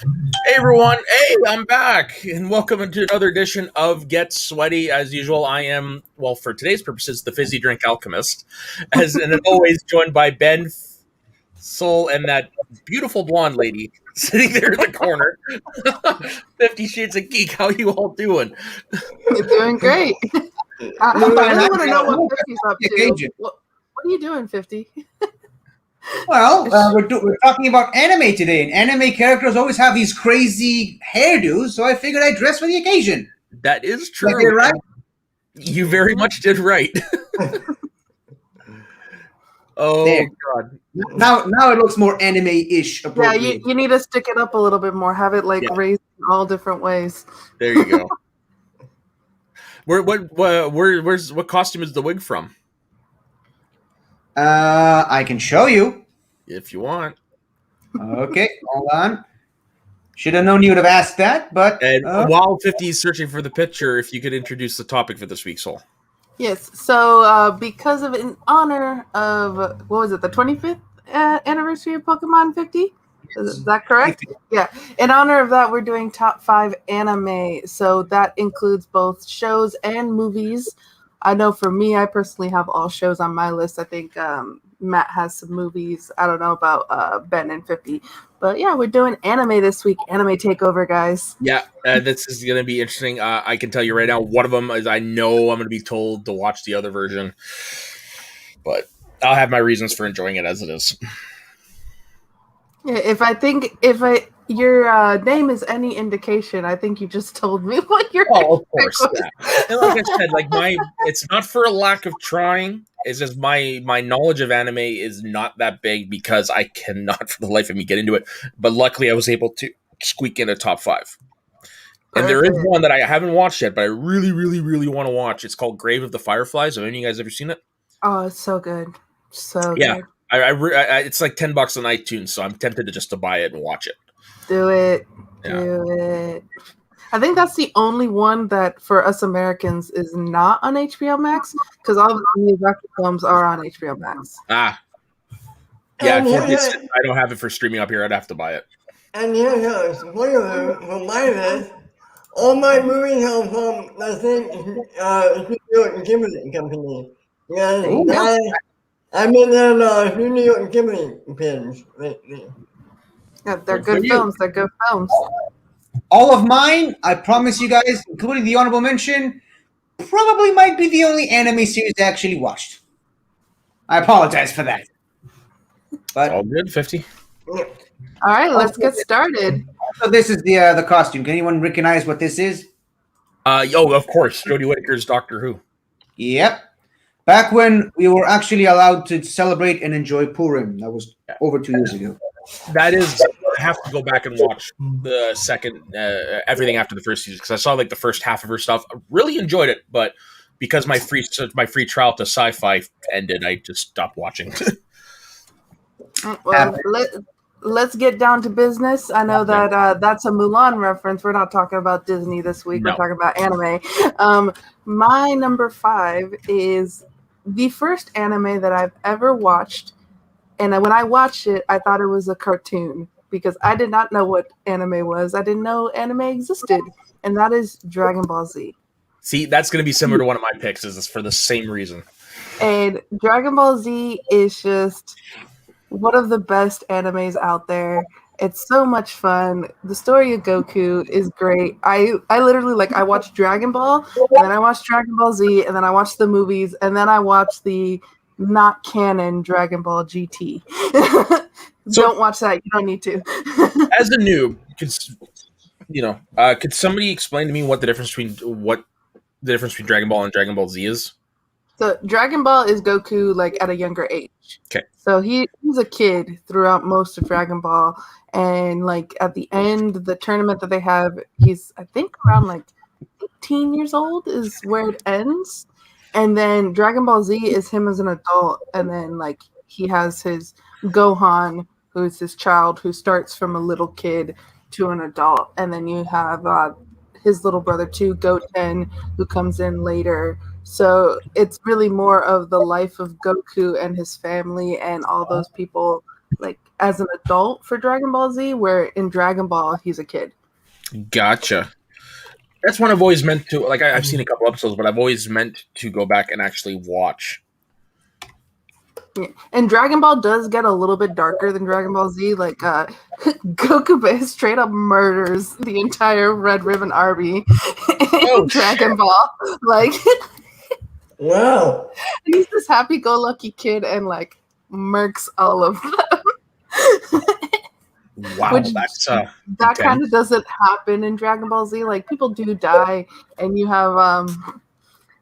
Hey everyone, hey, I'm back, and welcome to another edition of Get Sweaty. As usual, I am, well, for today's purposes, the fizzy drink alchemist, and always joined by Ben, Soul, and that beautiful blonde lady sitting there in the corner. 50 Shades of Geek, how you all doing? You're doing great. I really want to know what 50's up to. Occasion. What are you doing, 50? Well, we're talking about anime today, and anime characters always have these crazy hairdos, so I figured I'd dress for the occasion. That is Did I true. get it right? You very much did right. Oh, There. God. Now it looks more anime-ish Yeah, appropriate. you need to stick it up a little bit more. Have it like Yeah. raised in all different ways. There you go. What costume is the wig from? I can show you. If you want. Okay, hold on. Should have known you would have asked that, but And while 50 is searching for the picture, if you could introduce the topic for this week, Soul. Yes. So because of in honor of what was it, the 25th anniversary of Pokemon 50? Is that correct? Yeah. In honor of that, we're doing top 5 anime. So that includes both shows and movies. I know for me, I personally have all shows on my list. I think Matt has some movies. I don't know about Ben and 50. But yeah, we're doing anime this week. Anime takeover, guys. Yeah, this is going to be interesting. I can tell you right now, one of them is I know I'm going to be told to watch the other version. But I'll have my reasons for enjoying it as it is. Yeah, if your name is any indication, I think you just told me what your Of course. Yeah. And like I said, it's not for a lack of trying. It's just my knowledge of anime is not that big because I cannot for the life of me get into it. But luckily I was able to squeak in a top 5. And there is one that I haven't watched yet, but I really, really, really want to watch. It's called Grave of the Fireflies. Have any of you guys ever seen it? Oh, it's so good. So Yeah. good. It's like $10 on iTunes, so I'm tempted to buy it and watch it. Do it. Yeah. Do it. I think that's the only one that for us Americans is not on HBO Max because all the Miyazaki films are on HBO Max. Yeah, I don't have it for streaming up here. I'd have to buy it. And here's a spoiler for my list. All my movies are from the same Studio Ghibli company. Yeah, I'm in their Studio Ghibli pins lately. Yeah, they're good films. They're good films. all of mine, I promise you guys, including the honorable mention, probably might be the only anime series I actually watched. I apologize for that. But All good, 50. All right, let's get started. so this is the costume. Can anyone recognize what this is? Of course, Jodie Whittaker's Doctor Who. Yep. Back when we were actually allowed to celebrate and enjoy Purim. That was over 2 years ago. That is, I have to go back and watch the second, everything after the first season, because I saw like the first half of her stuff. I really enjoyed it, but because my free trial to Sci-Fi ended, I just stopped watching. Well, let's get down to business. I know that that's a Mulan reference. We're not talking about Disney this week. No. We're talking about anime. My number 5 is the first anime that I've ever watched. And when I watched it, I thought it was a cartoon because I did not know what anime was. I didn't know anime existed. And that is Dragon Ball Z. See, that's going to be similar to one of my picks, is for the same reason. And Dragon Ball Z is just one of the best animes out there. It's so much fun. The story of Goku is great. I literally I watched Dragon Ball, and then I watched Dragon Ball Z, and then I watched the movies, and then I watched the not canon Dragon Ball GT. Don't watch that. You don't need to. As a noob, could somebody explain to me what the difference between Dragon Ball and Dragon Ball Z is? So Dragon Ball is Goku at a younger age. Okay. So he's a kid throughout most of Dragon Ball, and at the end, the tournament that they have, he's I think around 18 years old is where it ends, and then Dragon Ball Z is him as an adult, and then he has his Gohan, who's his child, who starts from a little kid to an adult, and then you have his little brother too, Goten, who comes in later. So it's really more of the life of Goku and his family and all those people like as an adult for Dragon Ball Z, where in Dragon Ball he's a kid. Gotcha. That's one I've always meant to. Like I've seen a couple episodes, but I've always meant to go back and actually watch. Yeah. And Dragon Ball does get a little bit darker than Dragon Ball Z. Like Goku straight up murders the entire Red Ribbon Army in Dragon Ball. Like, Wow. he's this happy-go-lucky kid and like murks all of them. Wow, Which- that's That kind of doesn't happen in Dragon Ball Z. Like, people do die, and you have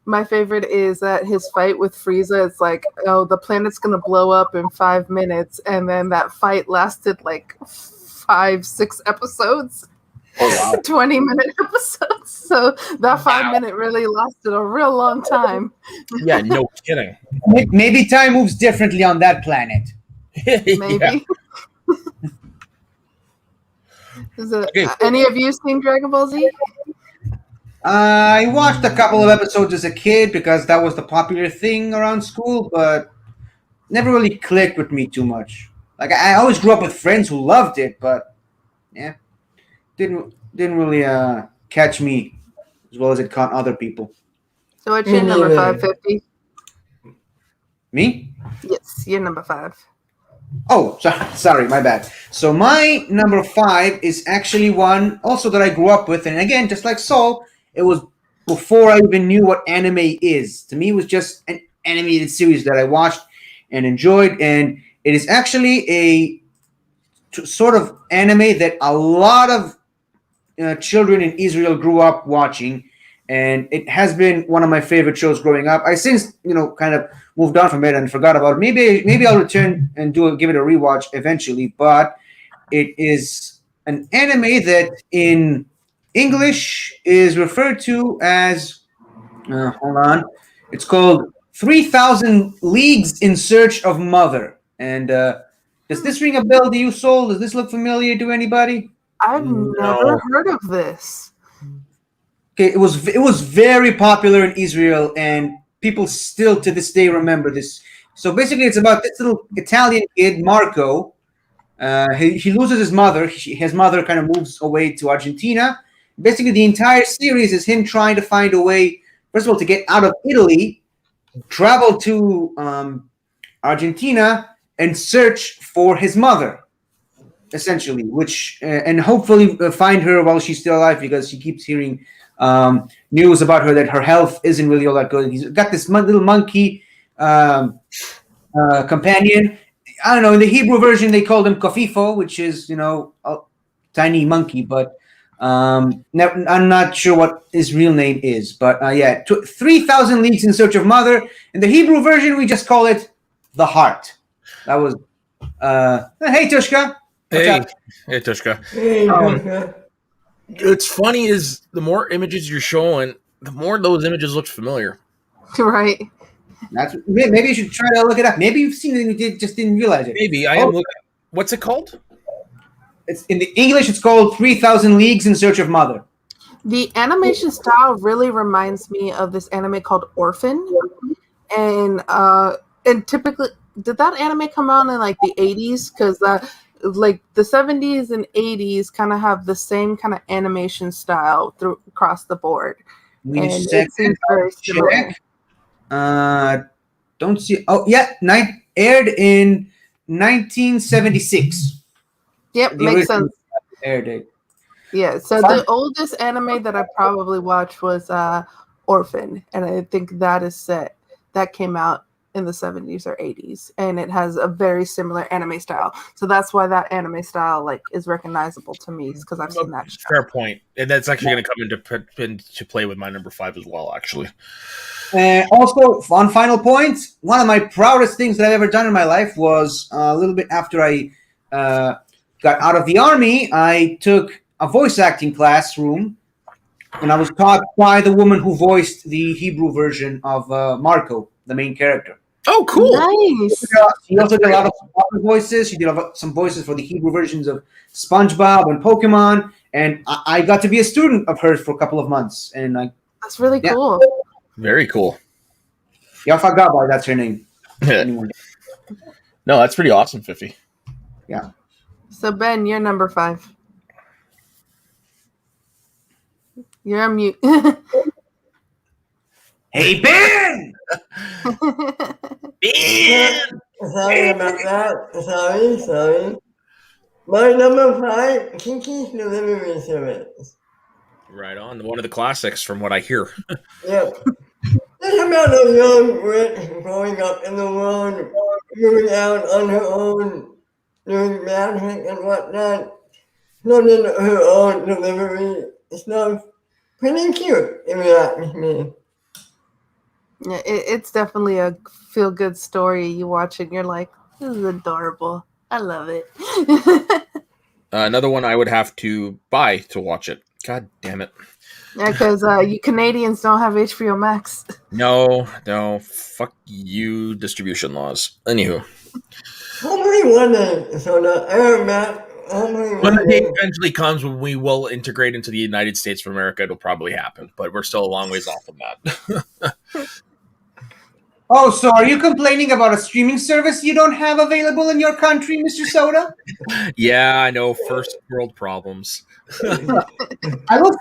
my favorite is that his fight with Frieza. It's like, oh, the planet's gonna blow up in 5 minutes, and then that fight lasted like 5-6 episodes. Oh wow. 20-minute episodes. So that 5 minute really lasted a real long time. Yeah, no kidding. Maybe time moves differently on that planet. Maybe. Yeah. Is it, Okay. any of you seen Dragon Ball Z? I watched a couple of episodes as a kid because that was the popular thing around school, but never really clicked with me too much. Like I always grew up with friends who loved it, but yeah, didn't really catch me as well as it caught other people. So what's your number Yeah. 550? Me? Yes, you're number 5. Oh, sorry, my bad. So my number 5 is actually one also that I grew up with, and again, just like Saul, it was before I even knew what anime is. To me, it was just an animated series that I watched and enjoyed, and it is actually a sort of anime that a lot of children in Israel grew up watching, and it has been one of my favorite shows growing up. I since kind of moved on from it and forgot about it. Maybe I'll return and give it a rewatch eventually. But it is an anime that in English is referred to as hold on. It's called 3,000 Leagues in Search of Mother. And does this ring a bell to you, Soul? Does this look familiar to anybody? I've never heard of this. Okay, it was very popular in Israel, and people still to this day remember this. So basically, it's about this little Italian kid, Marco. He loses his mother. His mother kind of moves away to Argentina. Basically, the entire series is him trying to find a way, first of all, to get out of Italy, travel to Argentina, and search for his mother, essentially, and hopefully find her while she's still alive, because he keeps hearing news about her that her health isn't really all that good. He's got this little monkey companion. I don't know. In the Hebrew version, they called him Kofifo, which is a tiny monkey. But I'm not sure what his real name is. But 3,000 Leagues in Search of Mother. In the Hebrew version, we just call it The Heart. That was. Hey, Tushka. Hey Tushka. Hey, It's funny is the more images you're showing, the more those images look familiar. Right. Maybe you should try to look it up. Maybe you've seen it and you just didn't realize it. Maybe I am looking. What's it called? It's in the English. It's called 3,000 Leagues in Search of Mother. The animation style really reminds me of this anime called Orphan, and typically, did that anime come out in like the 80s? Because like the 70s and 80s kind of have the same kind of animation style across the board, and it seems very similar. Don't see. Oh yeah, aired in 1976. Yep, The makes original sense. air date. Yeah, so the oldest anime that I probably watched was Orphan, and I think that came out in the 70s or 80s, and it has a very similar anime style. So that's why that anime style is recognizable to me, because I've seen that. Fair point, and that's actually going to come into play with my number 5 as well. Actually, also, on final point, one of my proudest things that I've ever done in my life was a little bit after I got out of the army. I took a voice acting classroom, and I was taught by the woman who voiced the Hebrew version of Marco, the main character. oh, cool! Nice. She also did a lot of other voices. She did some voices for the Hebrew versions of SpongeBob and Pokemon, and I got to be a student of hers for a couple of months. And That's really cool. Very cool. Yafa Gaba, that's her name. No, that's pretty awesome, 50. Yeah. So Ben, you're number 5. You're on mute. Hey, Ben! Sorry about that. Sorry. My number 5, Kiki's Delivery Service. Right on. One of the classics, from what I hear. Yep. It's about a young witch growing up in the world, moving out on her own, doing magic and whatnot, learning her own delivery stuff. Pretty cute, if you ask me. Yeah, it's definitely a feel-good story. You watch it and you're like, this is adorable. I love it. Another one I would have to buy to watch it. God damn it. Yeah, because you Canadians don't have HBO Max. No. Fuck you, distribution laws. Anywho. Hopefully one day, so hopefully When one the day day. eventually comes when we will integrate into the United States of America, it'll probably happen. But we're still a long ways off from that. Oh, so are you complaining about a streaming service you don't have available in your country, Mr. Soda? Yeah, I know. First world problems. I will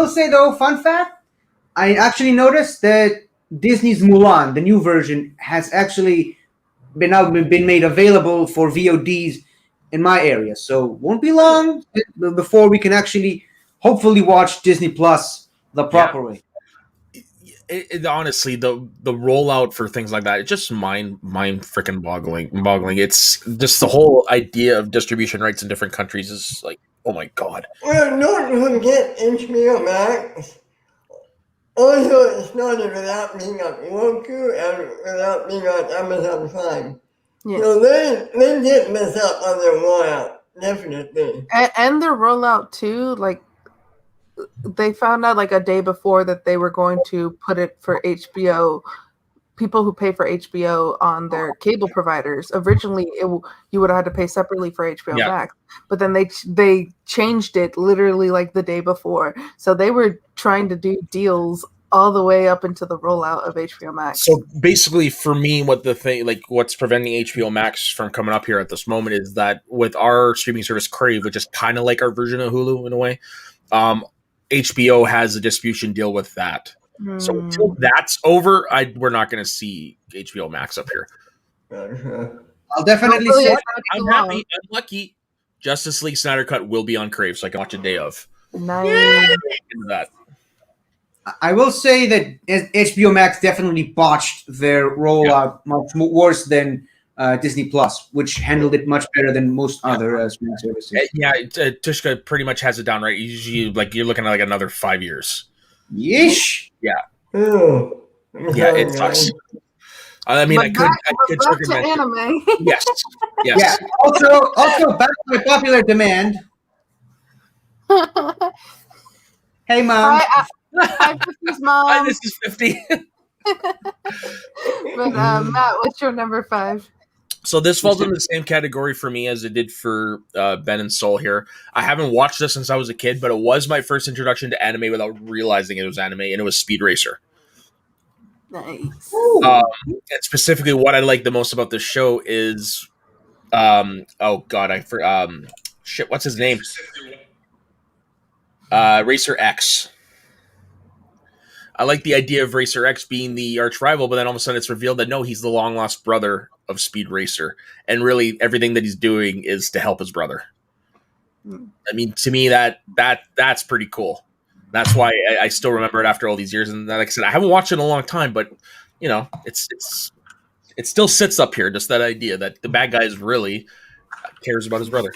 say though, fun fact, I actually noticed that Disney's Mulan, the new version, has actually been made available for VODs in my area. So won't be long before we can actually hopefully watch Disney Plus the proper way. Honestly, the rollout for things like that, it's just mind freaking boggling. It's just the whole idea of distribution rights in different countries is like, oh my god. Well, don't forget HBO Max. Also, it started without being on Roku and without being on Amazon Prime. Yeah. So they did mess up on their rollout, definitely. And their rollout too, like they found out like a day before that they were going to put it for HBO. People who pay for HBO on their cable providers. Originally, you would have had to pay separately for HBO Max, but then they changed it literally like the day before. So they were trying to do deals all the way up into the rollout of HBO Max. So basically, for me, what's preventing HBO Max from coming up here at this moment is that with our streaming service Crave, which is kind of like our version of Hulu in a way, HBO has a distribution deal with that. So until that's over, we're not going to see HBO Max up here. I'll definitely say I'm happy. I'm lucky. Justice League Snyder Cut will be on Crave, so I can watch a day of. Nice. That. I will say that HBO Max definitely botched their rollout much worse than Disney Plus, which handled it much better than most other streaming services. Tushka pretty much has it down right. Usually, you're looking at another 5 years. Yeesh. Yeah. Oh, yeah, it sucks. I mean, I could back to anime. Yes. Yeah. Also, back by popular demand. Hey, Mom. Hi, 50's mom. Hi, this is 50. But Matt, what's your number 5? So this falls in the same category for me as it did for Ben and Soul here. I haven't watched this since I was a kid, but it was my first introduction to anime without realizing it was anime, and it was Speed Racer. Nice. And specifically, what I like the most about this show is, what's his name? Racer X. I like the idea of Racer X being the arch rival, but then all of a sudden it's revealed that no, he's the long lost brother of Speed Racer, and really everything that he's doing is to help his brother. I mean, to me, that's pretty cool. That's why I still remember it after all these years. And like I said, I haven't watched it in a long time, but you know, it still sits up here. Just that idea that the bad guy is really cares about his brother.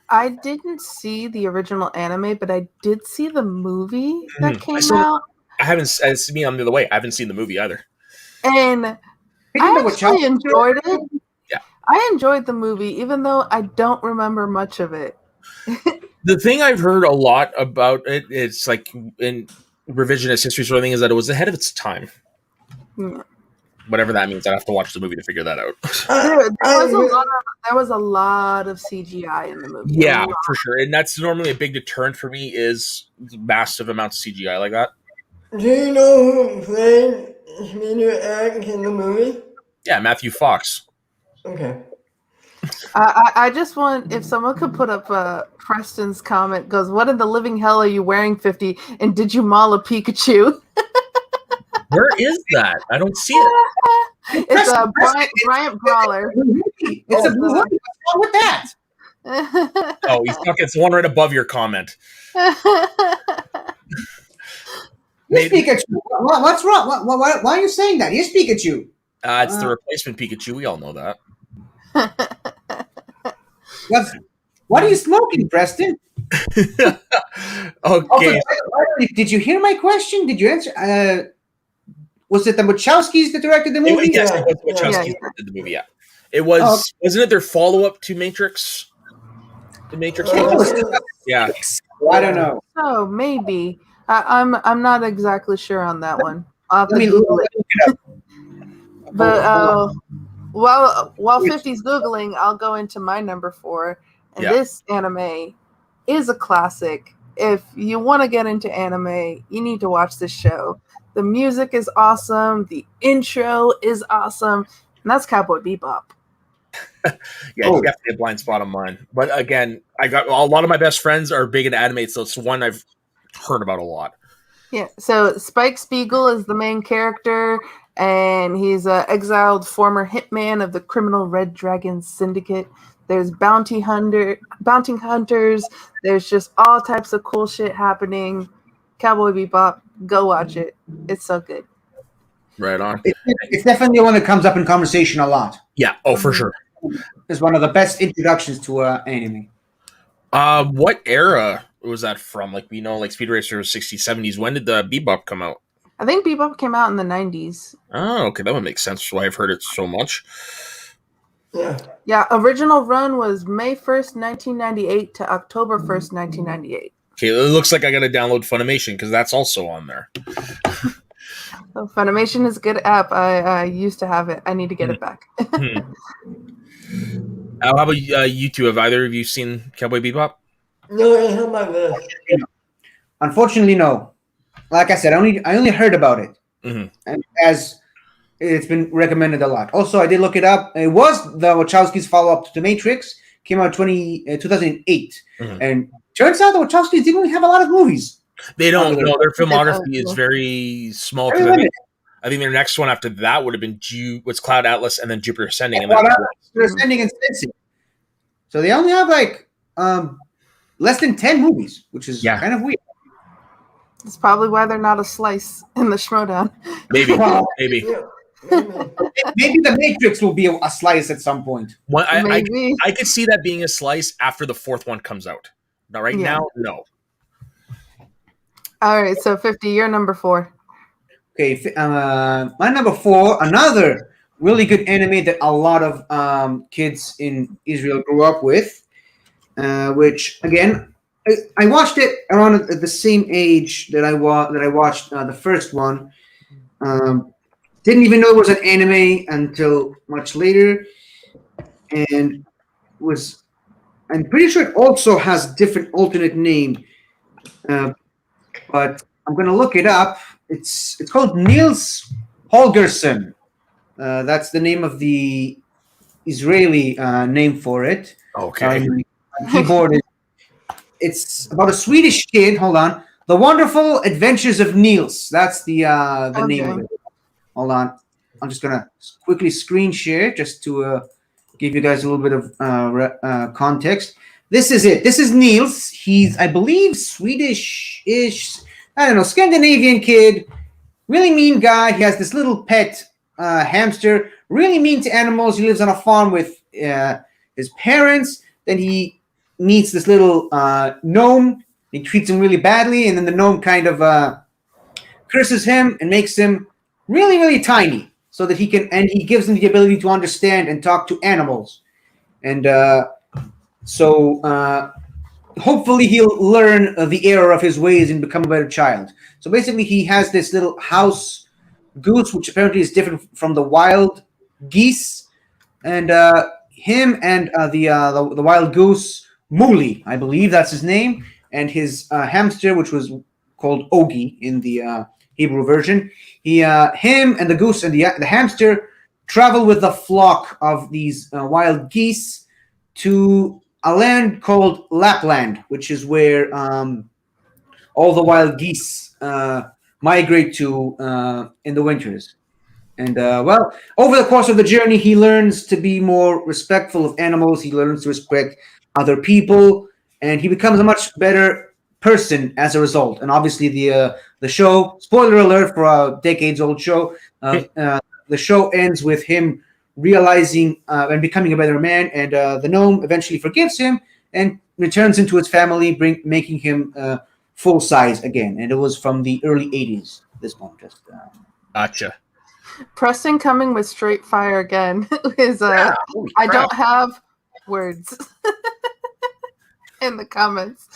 I didn't see the original anime, but I did see the movie that came out. It's me on the other way. I haven't seen the movie either. And I actually enjoyed it. Yeah. I enjoyed the movie, even though I don't remember much of it. The thing I've heard a lot about it, it's like in revisionist history sort of thing, is that it was ahead of its time. Yeah. Whatever that means, I'd have to watch the movie to figure that out. There was a lot of CGI in the movie. Yeah, for sure. And that's normally a big deterrent for me is massive amounts of CGI like that. Do you know who played Speeder X in the movie? Yeah, Matthew Fox. Okay. I just want if someone could put up Preston's comment goes, "What in the living hell are you wearing, 50? And did you maul a Pikachu?" Where is that? I don't see it. It's a Bryant Brawler. It's a blue hoodie. What's wrong with that? Oh, it's the one right above your comment. Here's Pikachu. What's wrong? Why are you saying that? Here's Pikachu. It's the replacement Pikachu. We all know that. What are you smoking, Preston? Okay. Also, did you hear my question? Did you answer? Was it the Wachowskis that directed the movie? Yes, it was the Wachowskis that did the movie. Yeah, it was. Oh, okay. Wasn't it their follow-up to Matrix? The Matrix. Yeah. I don't know. Oh, maybe. I'm not exactly sure on that one. I'll have to Google it. But while 50's Googling, I'll go into my number 4. And this anime is a classic. If you want to get into anime, you need to watch this show. The music is awesome. The intro is awesome. And that's Cowboy Bebop. It's definitely a blind spot on mine. But again, I got a lot of my best friends are big into anime, so it's one I've heard about a lot. Yeah, so Spike Spiegel is the main character, and he's an exiled former hitman of the criminal Red Dragon Syndicate. There's bounty hunters. There's just all types of cool shit happening. Cowboy Bebop, go watch it. It's so good. Right on. It's definitely one that comes up in conversation a lot. Yeah, for sure. It's one of the best introductions to anime. What era was that from? Like, we know, like Speed Racer was 60s, 70s. When did the Bebop come out? I think Bebop came out in the 90s. Oh, okay. That would make sense. Why I've heard it so much. Yeah, original run was May 1st, 1998 to October 1st, 1998. Okay, it looks like I got to download Funimation because that's also on there. So Funimation is a good app. I used to have it. I need to get it back. How about you two? Have either of you seen Cowboy Bebop? No, it's on my list. Unfortunately, no. Like I said, I only heard about it, and as it's been recommended a lot. Also, I did look it up. It was the Wachowskis' follow-up to The Matrix. Came out 2008, and turns out the Wachowskis didn't really have a lot of movies. They don't. No, their filmography is very small. I think their next one after that would have been Cloud Atlas and then Jupiter Ascending. Jupiter Ascending and Sensei. So they only have like less than 10 movies, which is kind of weird. It's probably why they're not a slice in the Schmodown. Maybe. Maybe the Matrix will be a slice at some point. I could see that being a slice after the 4th one comes out. Now, now, no. All right, so 50, you're number 4. Okay, my number 4, another really good anime that a lot of kids in Israel grew up with, which again, I watched it around at the same age that I watched the first one. Didn't even know it was an anime until much later, and I'm pretty sure it also has different alternate name, but I'm gonna look it up. It's called Niels Holgersson. That's the name of the Israeli name for it. Okay. Keyboard. It's about a Swedish kid. Hold on. The Wonderful Adventures of Niels. That's the name of it. Hold on. I'm just gonna quickly screen share just to give you guys a little bit of context. This is it. This is Niels. He's, I believe, Swedish-ish. I don't know, Scandinavian kid. Really mean guy. He has this little pet hamster. Really mean to animals. He lives on a farm with his parents. Then he meets this little gnome. He treats him really badly, and then the gnome kind of curses him and makes him really, really tiny, so that he gives him the ability to understand and talk to animals. And so hopefully he'll learn the error of his ways and become a better child. So basically he has this little house goose, which apparently is different from the wild geese. And him and the wild goose, Muli, I believe that's his name, and his hamster, which was called Ogi in the Hebrew version. Him and the goose and the hamster travel with a flock of these wild geese to a land called Lapland, which is where all the wild geese migrate to in the winters. And well, over the course of the journey, he learns to be more respectful of animals. He learns to respect other people, and he becomes a much better person as a result. And obviously, the show, spoiler alert for a decades old show, the show ends with him realizing and becoming a better man. And the gnome eventually forgives him and returns into his family, making him full size again. And it was from the early '80s. This one just. Gotcha. Preston coming with straight fire again is holy I crap. don't have words in the comments.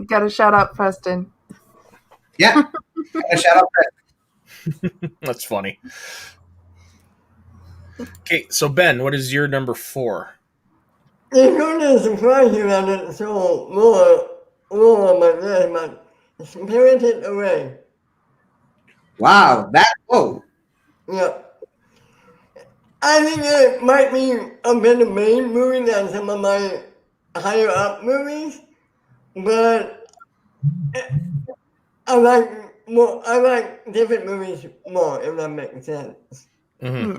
Gotta shout out Preston. Yeah. Shout out. That's funny. Okay, so Ben, what is your number 4? It's going to surprise you that it's so low on my list, but Spirited Away. Wow, that whoa. Yeah. I think it might be a better made movie than some of my higher up movies, but I like different movies more, if that makes sense. Mm-hmm.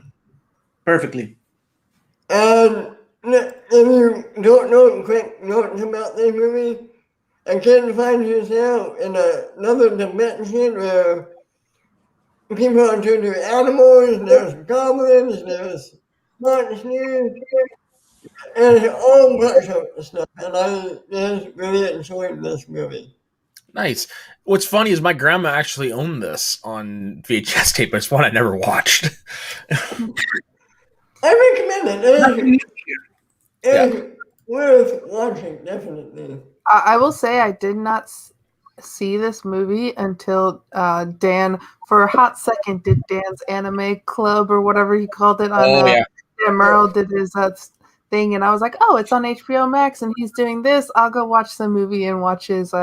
Perfectly. And if you don't know quick notes about this movie, a kid finds himself in another dimension where people are turned to animals, there's goblins, there's monsters, and all bunch of stuff. And I just really enjoyed this movie. Nice. What's funny is my grandma actually owned this on VHS tape, but it's one I never watched. I recommend it. It's worth watching, definitely. I will say I did not see this movie until Dan, for a hot second, did Dan's anime club or whatever he called it on. Dan Merle did his thing, and I was like, oh, it's on HBO Max, and he's doing this. I'll go watch the movie and watch his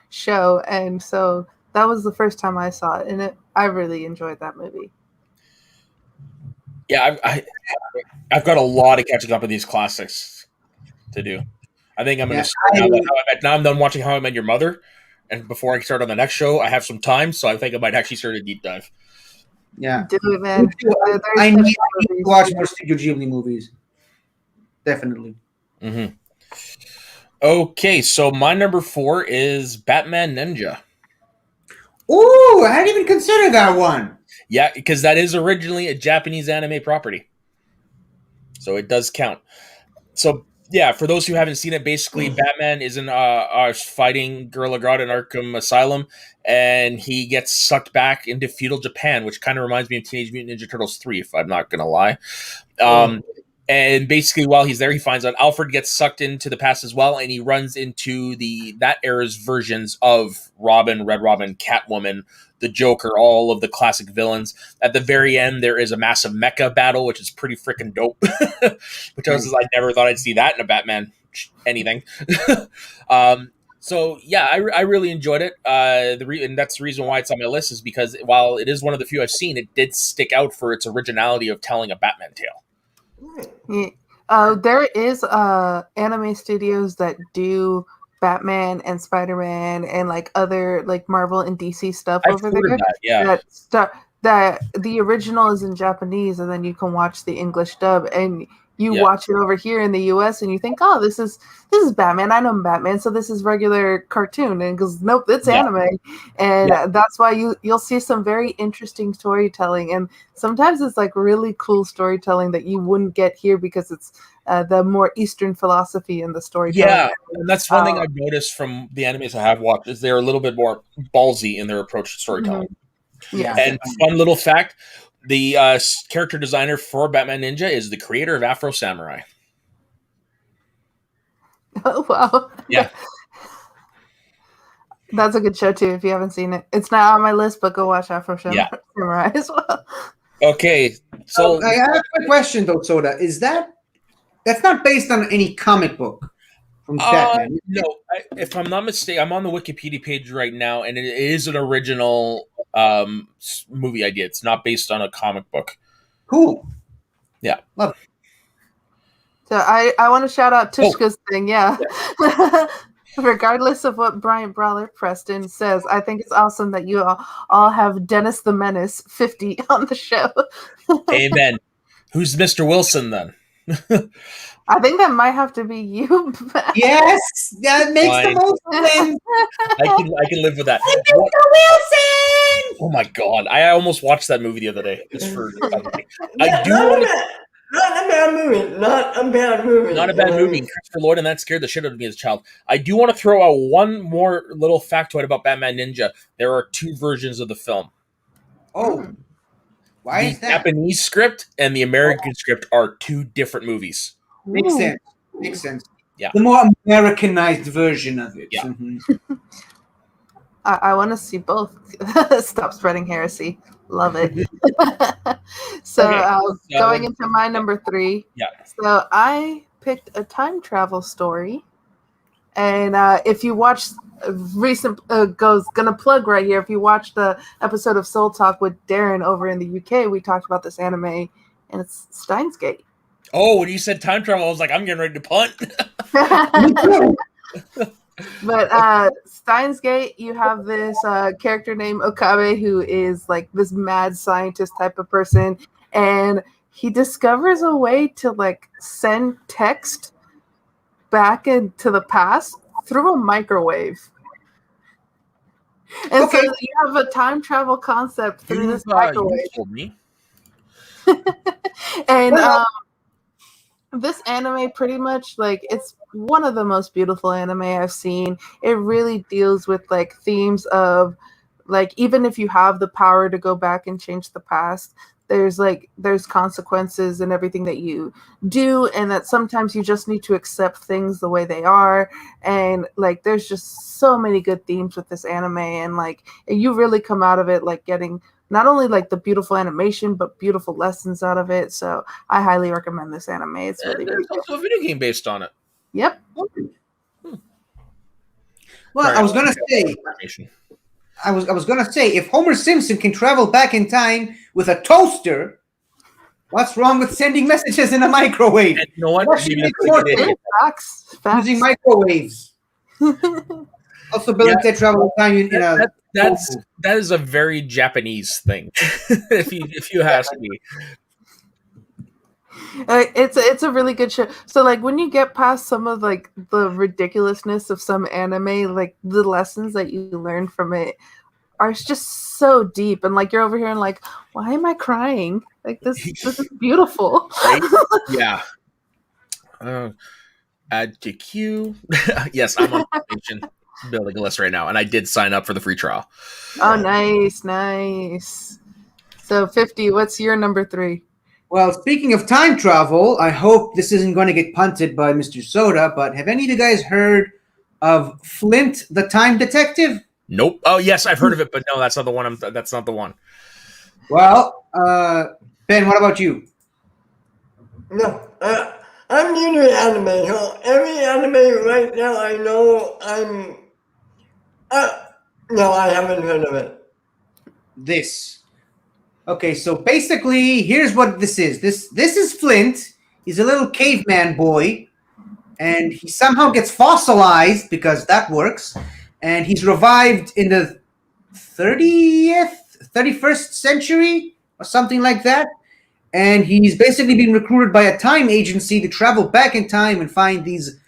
show. And so that was the first time I saw it, and I really enjoyed that movie. Yeah, I've got a lot of catching up with these classics to do. I think I'm going to start now I'm done watching How I Met Your Mother, and before I start on the next show, I have some time, so I think I might actually start a deep dive. Yeah, do it, man. I need to watch more Studio Ghibli movies. Definitely. Mm-hmm. Okay, so my number 4 is Batman Ninja. Ooh, I hadn't even considered that one. Yeah, because that is originally a Japanese anime property. So it does count. So, yeah, for those who haven't seen it, basically Batman is in fighting Gorilla Grodd in Arkham Asylum, and he gets sucked back into feudal Japan, which kind of reminds me of Teenage Mutant Ninja Turtles 3, if I'm not going to lie. And basically, while he's there, he finds out Alfred gets sucked into the past as well, and he runs into that era's versions of Robin, Red Robin, Catwoman, the Joker, all of the classic villains. At the very end, there is a massive mecha battle, which is pretty freaking dope. Which I never thought I'd see that in a Batman anything. So yeah, I really enjoyed it. And that's the reason why it's on my list, is because while it is one of the few I've seen, it did stick out for its originality of telling a Batman tale. Yeah. There is anime studios that do Batman and Spider-Man and like other like Marvel and DC stuff over there. That the original is in Japanese, and then you can watch the English dub, and you watch it over here in the US, and you think, oh, this is Batman. I know Batman, so this is regular cartoon. And goes, nope, it's anime. And that's why you'll see some very interesting storytelling. And sometimes it's like really cool storytelling that you wouldn't get here because it's the more Eastern philosophy in the storytelling. Yeah, and that's one thing I've noticed from the animes I have watched, is they're a little bit more ballsy in their approach to storytelling. Mm-hmm. Yeah. And fun little fact, the character designer for Batman Ninja is the creator of Afro Samurai. Oh, wow. Yeah. That's a good show, too, if you haven't seen it. It's not on my list, but go watch Afro Samurai as well. Okay. So I have a question, though, Soda. That's not based on any comic book from Batman? No. If I'm not mistaken, I'm on the Wikipedia page right now, and it is an original movie idea. It's not based on a comic book. Cool. Yeah. Love it. So I want to shout out Tishka's thing, yeah. Regardless of what Bryant Brawler Preston says, I think it's awesome that you all have Dennis the Menace 50 on the show. Amen. Who's Mr. Wilson then? I think that might have to be you. Yes, that makes Fine. the most sense. I can live with that. Mr. Wilson! Oh my god! I almost watched that movie the other day just for. I do Not want a to. bad- not a bad movie. Not a bad movie. Not a bad movie. And Christopher Lloyd, and that scared the shit out of me as a child. I do want to throw out one more little factoid about Batman Ninja. There are 2 versions of the film. Oh, why The is that? Japanese script and the American script are 2 different movies. Makes Ooh. sense. Makes sense. Yeah. The more Americanized version of it. Yeah. Mhm. I want to see both. Stop spreading heresy. Love it. So, Okay, going into my number 3. Yeah. So I picked a time travel story, and if you watch gonna plug right here. If you watch the episode of Soul Talk with Darren over in the UK, we talked about this anime, and it's Steins Gate. Oh, when you said time travel, I was like, I'm getting ready to punt. But Steins Gate, you have this character named Okabe who is like this mad scientist type of person, and he discovers a way to like send text back into the past through a microwave. And Okay. so you have a time travel concept through this You microwave. told me. And Well- this anime pretty much like it's one of the most beautiful anime I've seen. It really deals with like themes of like even if you have the power to go back and change the past, there's consequences and everything that you do, and that sometimes you just need to accept things the way they are. And like there's just so many good themes with this anime, and like you really come out of it like getting not only like the beautiful animation, but beautiful lessons out of it. So I highly recommend this anime. It's really, And really there's good. also a video game based on it. Yep. Well, I was gonna say, I was gonna say, if Homer Simpson can travel back in time with a toaster, what's wrong with sending messages in a microwave? And you know what? What should Maybe make that's a more good idea. Facts. Using microwaves. Also, ability to travel in time in a. That is a very Japanese thing, if you ask me. It's a really good show. So like when you get past some of like the ridiculousness of some anime, like the lessons that you learn from it are just so deep, and like you're over here and like, why am I crying? Like this is beautiful. Right? Yeah. Add to queue. Yes, I'm on vacation building a list right now, and I did sign up for the free trial. Oh, nice. So 50, what's your number 3? Well, speaking of time travel, I hope this isn't going to get punted by Mr. Soda, but have any of you guys heard of Flint the Time Detective? Nope. Oh yes, I've heard of it, but no, that's not the one. That's not the one. Well, Ben, what about you? No, I'm new to anime. So every anime right now I know no, I haven't heard of it. This. Okay, so basically, here's what this is. This is Flint. He's a little caveman boy, and he somehow gets fossilized because that works, and he's revived in the 31st century or something like that. And he's basically been recruited by a time agency to travel back in time and find these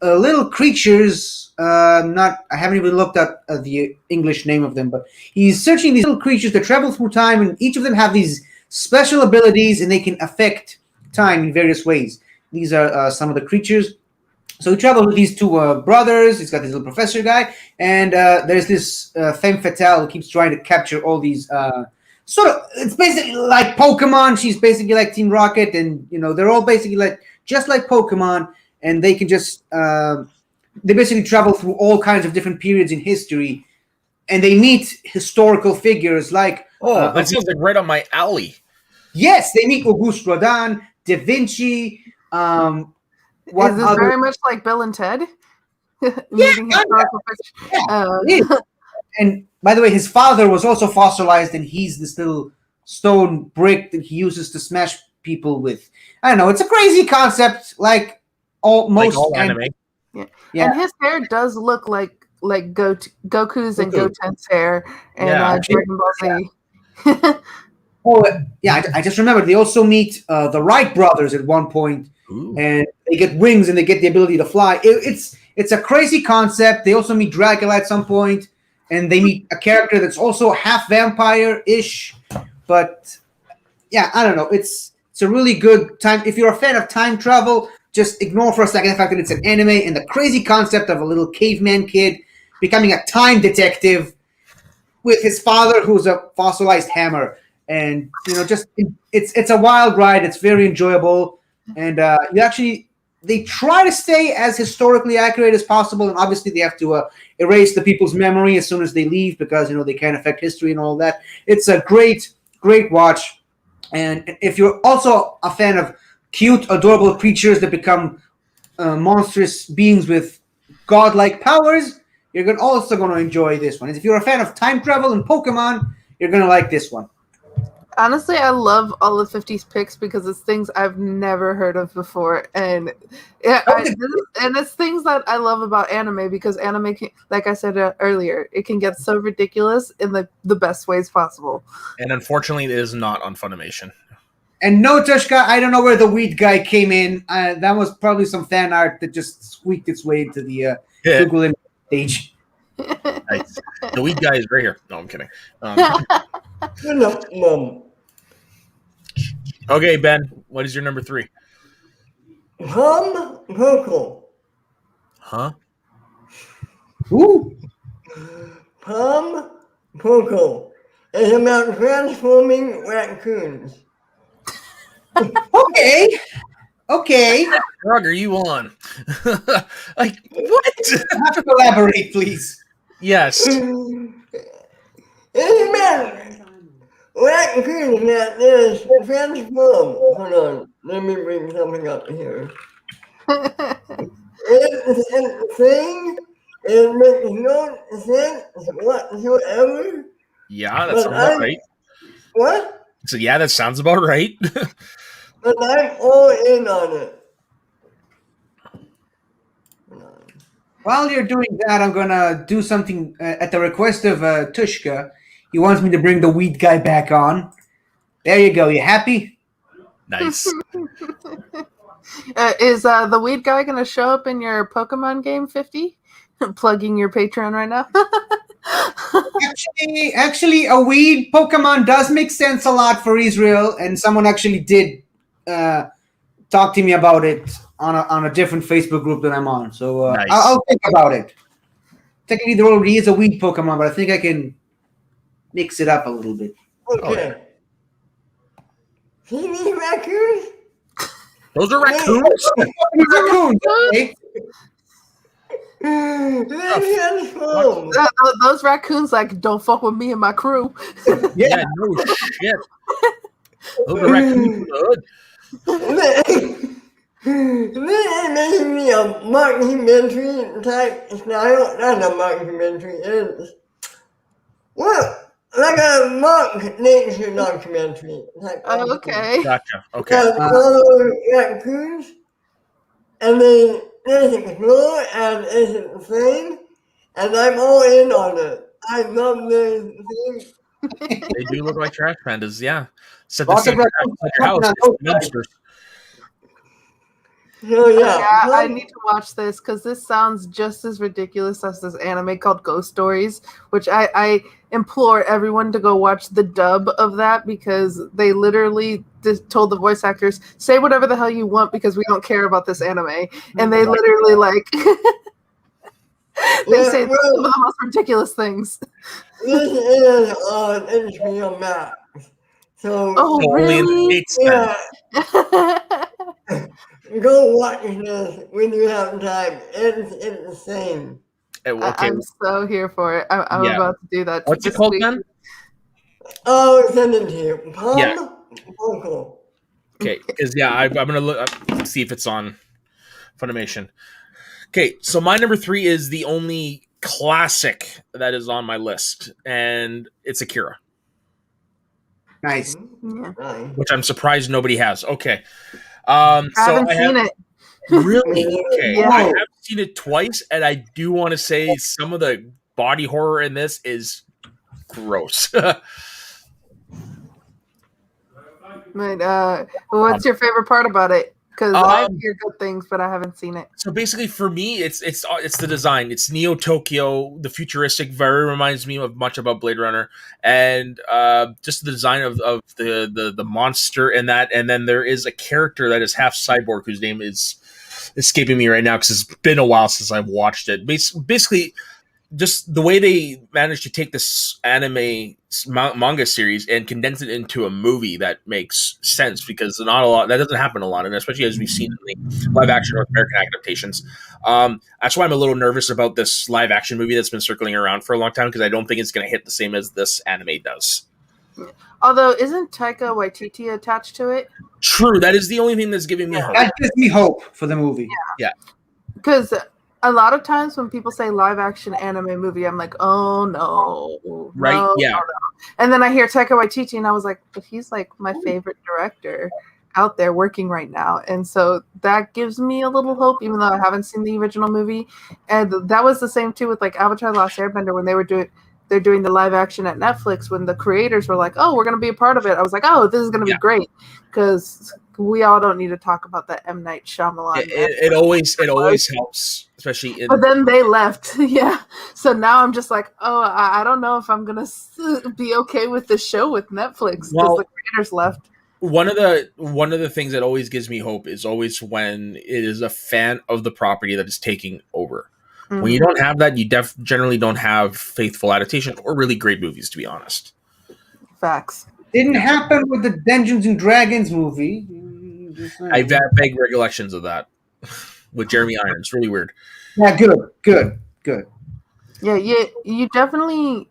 little creatures. I haven't even looked up the English name of them, but he's searching these little creatures that travel through time, and each of them have these special abilities, and they can affect time in various ways. These are some of the creatures. So he travels with these 2 brothers. He's got this little professor guy, and there's this femme fatale who keeps trying to capture all these. It's basically like Pokemon. She's basically like Team Rocket, and they're all basically just like Pokemon, and they can just they basically travel through all kinds of different periods in history, and they meet historical figures like. That sounds like right on my alley. Yes, they meet Auguste Rodin, Da Vinci. Is this very much like Bill and Ted? Meeting historical fiction? Yeah, and by the way, his father was also fossilized, and he's this little stone brick that he uses to smash people with, I don't know, it's a crazy concept, like most anime. Yeah. Yeah. And his hair does look like Goku's and Goku. Goten's hair and Yeah. Dragon Ball Z. Oh, yeah, I just remembered. They also meet the Wright brothers at one point, Ooh. and they get wings and they get the ability to fly. It's a crazy concept. They also meet Dracula at some point, and they meet a character that's also half vampire-ish. But yeah, I don't know. It's a really good time. If you're a fan of time travel, just ignore for a second the fact that it's an anime and the crazy concept of a little caveman kid becoming a time detective with his father, who's a fossilized hammer. And just it's a wild ride. It's very enjoyable, and they try to stay as historically accurate as possible. And obviously, they have to erase the people's memory as soon as they leave because they can't affect history and all that. It's a great watch. And if you're also a fan of cute, adorable creatures that become monstrous beings with godlike powers, you're also going to enjoy this one. And if you're a fan of time travel and Pokemon, you're going to like this one. Honestly, I love all the 50s picks because it's things I've never heard of before, and and it's things that I love about anime because anime can, like I said earlier, it can get so ridiculous in the best ways possible. And unfortunately, it is not on Funimation. And no, Tushka, I don't know where the weed guy came in. That was probably some fan art that just squeaked its way into the Google image page. Nice. The weed guy is right here. No, I'm kidding. Okay, Ben, what is your number 3? Pokemon. Huh? Ooh. Pokemon is about transforming raccoons. Okay. Drug are you on? Like, what? You have to elaborate, please. Yes. It's about raccoons that is transformed. Hold on, let me bring something up here. It's a thing. It makes no sense whatsoever. Yeah, that sounds about right. What? So yeah, that sounds about right. But I'm all in on it. While you're doing that, I'm gonna do something at the request of Tushka. He wants me to bring the weed guy back on. There you go. You happy? Nice. Is the weed guy going to show up in your Pokemon game 50? Plugging your Patreon right now. Actually, a weed Pokemon does make sense a lot for Israel, and someone actually did talk to me about it on a different Facebook group that I'm on. So Nice. I'll think about it. Technically, there already is a weed Pokemon, but I think I can mix it up a little bit. Okay. See these raccoons? Those are raccoons? Raccoons, okay? Those raccoons don't fuck with me and my crew. Yeah, no shit. Those are raccoons from the hood. This is me a mockumentary type style. Not a mockumentary. It's like a mock nature documentary type. Oh, okay. Gotcha. Okay. Raccoons, and they explore and it's insane, and I'm all in on it. I love this thing. They do look like trash pandas, yeah. Set Lots the of same raccoons at your house. jumping on It's those monsters. So yeah, I need to watch this because this sounds just as ridiculous as this anime called Ghost Stories, which I implore everyone to go watch the dub of that because they literally just told the voice actors, say whatever the hell you want because we don't care about this anime. And they literally they say some of the most ridiculous things. This is on HBO Max. So really? In the States, yeah, go watch this when you have time. It's insane. Okay. I'm so here for it. I'm about to do that. What's it called, Ben? Oh, send it to you. Yeah. Okay, because I'm gonna look see if it's on Funimation. Okay, so my number 3 is the only classic that is on my list, and it's Akira. Nice. Yeah. Nice. which I'm surprised nobody has. Okay. I So haven't seen it. Really? Okay. Yeah. I have seen it twice, and I do want to say some of the body horror in this is gross. But what's your favorite part about it? Because I Um, hear good things, but I haven't seen it. so basically, for me, it's the design. It's Neo Tokyo, the futuristic. Very reminds me of much about Blade Runner, and just the design of the monster in that. And then there is a character that is half cyborg whose name is escaping me right now because it's been a while since I've watched it. Basically, just the way they managed to take this anime manga series and condense it into a movie that makes sense, because not a lot that doesn't happen a lot, and especially as we've seen in the live action North American adaptations. That's why I'm a little nervous about this live action movie that's been circling around for a long time, because I don't think it's going to hit the same as this anime does. Although, isn't Taika Waititi attached to it? True, that is the only thing that's giving me hope. That gives me hope for the movie. Because a lot of times when people say live action anime movie, I'm like, oh no, Right? no, Yeah. no, no. And then I hear Taika Waititi, and I was like, but he's like my favorite director out there working right now, and so that gives me a little hope, even though I haven't seen the original movie. And that was the same too with like Avatar: Last Airbender when they're doing the live action at Netflix. When the creators were like, oh, we're gonna be a part of it, I was like, oh, this is gonna be great, because we all don't need to talk about that M. Night Shyamalan. It always helps, especially in. But then they left, yeah. So now I'm just like, oh, I don't know if I'm gonna be okay with the show with Netflix because the creators left. One of the things that always gives me hope is always when it is a fan of the property that is taking over. Mm-hmm. When you don't have that, you generally don't have faithful adaptations or really great movies, to be honest. Facts. Didn't happen with the Dungeons and Dragons movie. I have vague recollections of that with Jeremy Irons. Really weird. Yeah, good. Yeah, you definitely.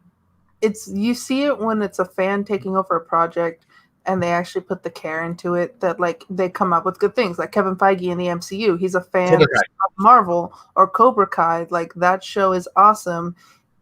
You see it when it's a fan taking over a project, and they actually put the care into it, that like they come up with good things. Like Kevin Feige in the MCU, he's a fan of Marvel or Cobra Kai. Like that show is awesome.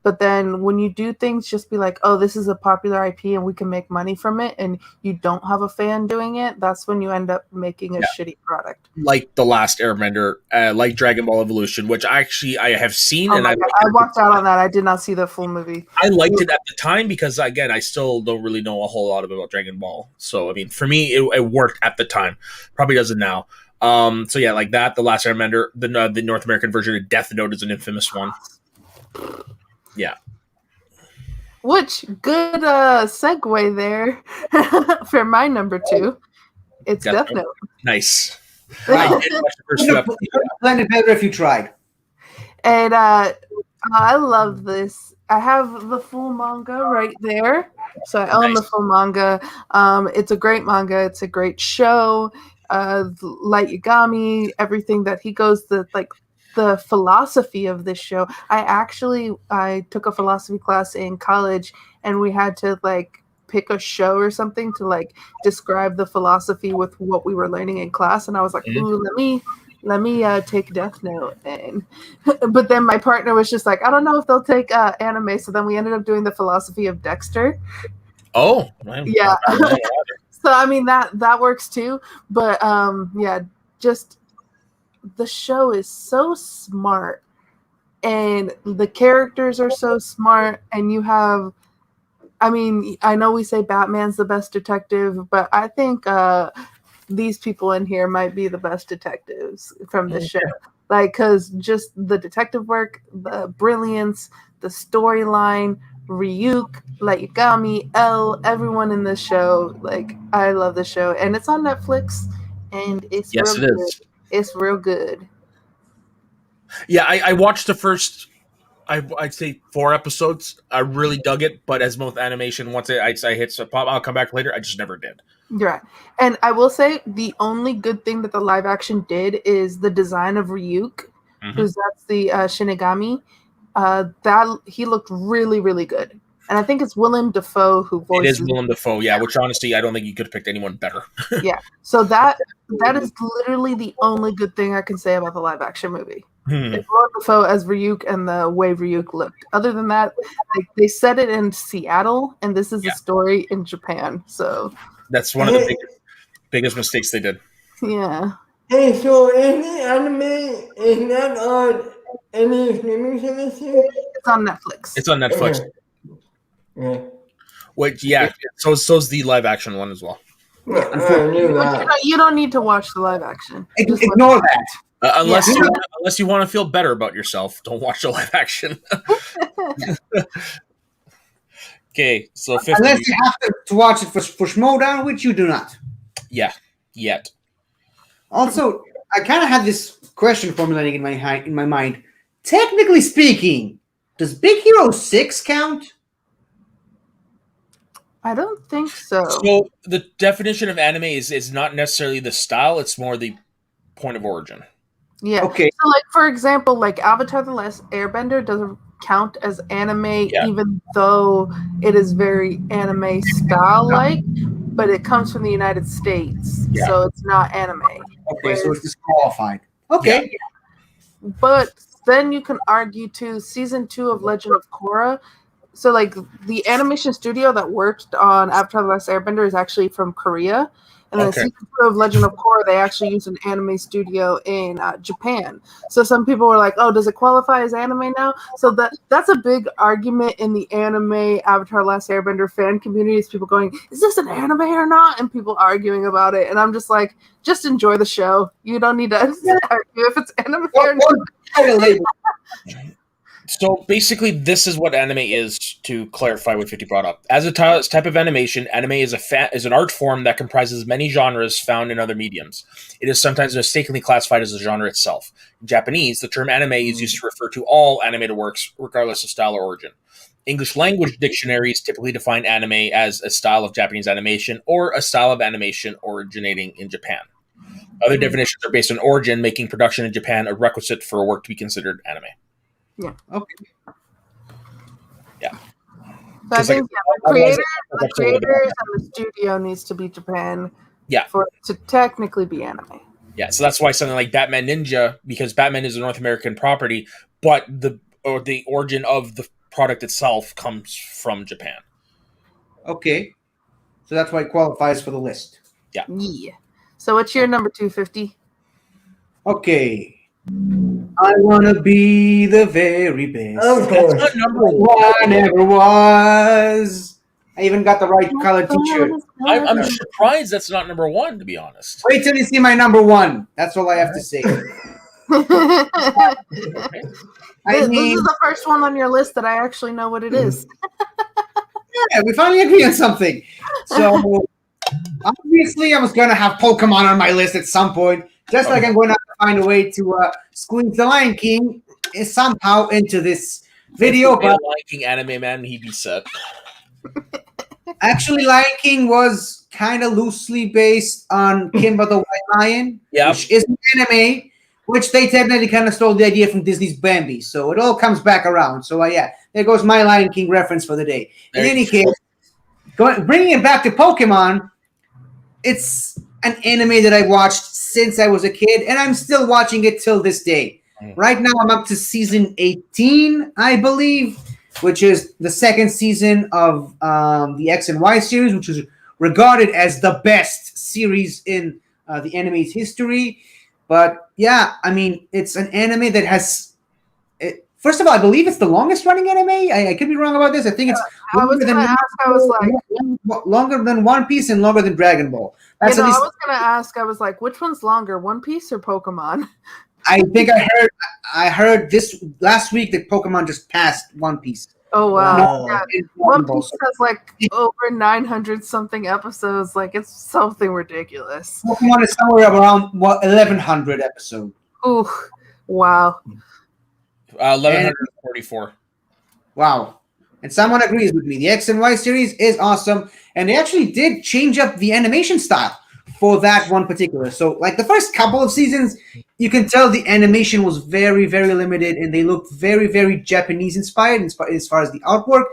But then when you do things, just be like, oh, this is a popular IP and we can make money from it, and you don't have a fan doing it, that's when you end up making a shitty product. Like The Last Airbender, like Dragon Ball Evolution, which I have seen. I walked out on that. I did not see the full movie. I liked it at the time because, again, I still don't really know a whole lot about Dragon Ball. So, I mean, for me, it worked at the time. Probably doesn't now. So, yeah, like that, The Last Airbender, the North American version of Death Note is an infamous one. Yeah. Which good segue there for my number 2. It's Death Note. Nice. I did watch the first 2 episodes. Planned it better if you tried. And I love this. I have the full manga right there, so I own the full manga. It's a great manga. It's a great show. Light Yagami, everything that he goes the philosophy of this show. I took a philosophy class in college, and we had to like pick a show or something to like describe the philosophy with what we were learning in class. And I was like, ooh, let me take Death Note. And but then my partner was just like, I don't know if they'll take anime. So then we ended up doing the philosophy of Dexter. Oh, yeah. So I mean that works too. But yeah, just the show is so smart, and the characters are so smart, and you have, I mean, I know we say Batman's the best detective, but I think these people in here might be the best detectives from the show. Like, because just the detective work, the brilliance, the storyline, Ryuk, Light Yagami, L, everyone in this show, like, I love the show. And it's on Netflix, and it's real good. It's real good. Yeah, I watched the first, I'd say 4 episodes. I really dug it, but as most animation, once I hit pop, I'll come back later. I just never did. Right. And I will say the only good thing that the live action did is the design of Ryuk, who's that's the Shinigami. That he looked really, really good. And I think it's Willem Dafoe who voices. It is Willem Dafoe, yeah. Which honestly, I don't think you could have picked anyone better. Yeah. So that is literally the only good thing I can say about the live action movie. It's Willem Dafoe as Ryuk and the way Ryuk looked. Other than that, they set it in Seattle, and this is a story in Japan. So That's one of the biggest mistakes they did. yeah. Hey, so is the anime is that on any streaming services? It's on Netflix. It's on Netflix. Yeah. Which so's the live action one as well. Yeah, I knew that. You don't need to watch the live action. Just Ignore that. Unless you want to feel better about yourself, don't watch the live action. Okay, so 50. Unless you have to watch it for Schmodown, which you do not. Yeah, yet. Also, I kind of had this question formulating in my mind. Technically speaking, does Big Hero 6 count? I don't think so. So the definition of anime is not necessarily the style; it's more the point of origin. Yeah. Okay. So, like for example, like Avatar: The Last Airbender doesn't count as anime, even though it is very anime style-like, but it comes from the United States, so it's not anime. Okay, so it's disqualified. Okay. Yeah. But then you can argue too, season 2 of Legend of Korra. So like the animation studio that worked on Avatar: The Last Airbender is actually from Korea. And then season 2 of Legend of Korra, they actually used an anime studio in Japan. So some people were like, "Oh, does it qualify as anime now?" So that's a big argument in the anime Avatar: Last Airbender fan community. Is people going, "Is this an anime or not?" And people arguing about it. And I'm just like, just enjoy the show. You don't need to argue if it's anime or not. So basically, this is what anime is, to clarify what 50 brought up. As a type of animation, anime is an art form that comprises many genres found in other mediums. It is sometimes mistakenly classified as a genre itself. In Japanese, the term anime is used to refer to all animated works, regardless of style or origin. English language dictionaries typically define anime as a style of Japanese animation or a style of animation originating in Japan. Other definitions are based on origin, making production in Japan a requisite for a work to be considered anime. Yeah. Okay. Yeah. So I think the creators and the studio needs to be Japan. Yeah. For it to technically be anime. Yeah. So that's why something like Batman Ninja, because Batman is a North American property, but the origin of the product itself comes from Japan. Okay. So that's why it qualifies for the list. Yeah. Yeah. So what's your number 250? Okay. I want to be the very best. Of course. That's not number one. I never was. I even got the right color t-shirt. I'm surprised that's not number one, to be honest. Wait till you see my number one. That's all I have to say. This is the first one on your list that I actually know what it is. Yeah, we finally agree on something. So, obviously, I was going to have Pokemon on my list at some point. Just like I'm going to have to find a way to squeeze the Lion King somehow into this video. But Lion King anime man, he'd be set. Actually, Lion King was kind of loosely based on Kimba the White Lion, which is an anime, which they technically kind of stole the idea from Disney's Bambi. So it all comes back around. So yeah, there goes my Lion King reference for the day. In any case, bringing it back to Pokemon, it's an anime that I watched since I was a kid, and I'm still watching it till this day. Right now, I'm up to season 18, I believe, which is the second season of the X and Y series, which is regarded as the best series in the anime's history. But yeah, I mean, it's an anime that has. First of all, I believe it's the longest running anime. I could be wrong about this. I think it's longer than One Piece and longer than Dragon Ball. I was going to ask. I was like, which one's longer, One Piece or Pokemon? I think I heard this last week that Pokemon just passed One Piece. Oh wow! Yeah. One Piece has like over 900 something episodes. Like it's something ridiculous. Pokemon is somewhere around 1,100 episodes. Ooh, wow! 1,144. Wow! And someone agrees with me. The X and Y series is awesome, and they actually did change up the animation style for that one particular. So, like the first couple of seasons, you can tell the animation was very, very limited, and they looked very, very Japanese inspired as far as the artwork.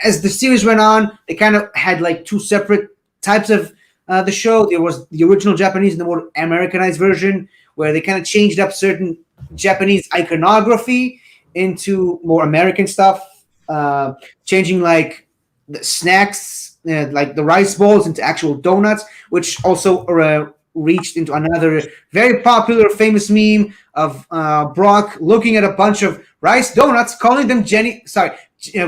As the series went on, they kind of had like two separate types of the show. There was the original Japanese and the more Americanized version, where they kind of changed up certain Japanese iconography into more American stuff, changing like the snacks, like the rice balls, into actual donuts, which also reached into another very popular, famous meme of Brock looking at a bunch of rice donuts, calling them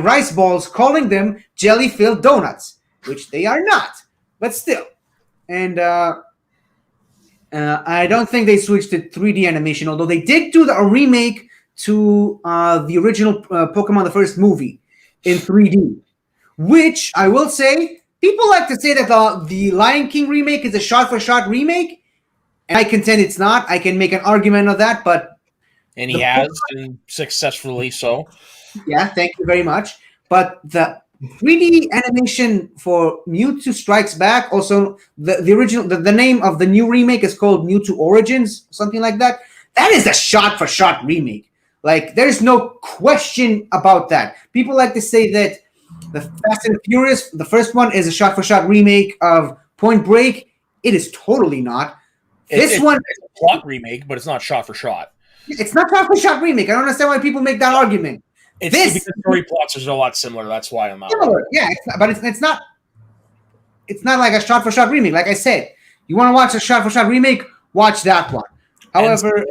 rice balls, calling them jelly-filled donuts, which they are not, but still. And I don't think they switched to 3D animation, although they did do a remake to the original Pokemon, the first movie, in 3D, which I will say, people like to say that the Lion King remake is a shot-for-shot remake, and I contend it's not. I can make an argument of that, but... And he has, and successfully so. Yeah, thank you very much. But the 3D animation for Mewtwo Strikes Back, also the original, the name of the new remake is called Mewtwo Origins, something like that. That is a shot-for-shot remake. Like, there's no question about that. People like to say that the Fast and Furious, the first one, is a shot-for-shot remake of Point Break. It is totally not. It's a plot remake, but it's not shot-for-shot. It's not shot-for-shot remake. I don't understand why people make that argument. Because story plots are a lot similar. That's why I'm not. Yeah, it's not. It's not like a shot-for-shot remake. Like I said, you want to watch a shot-for-shot remake, watch that one. However,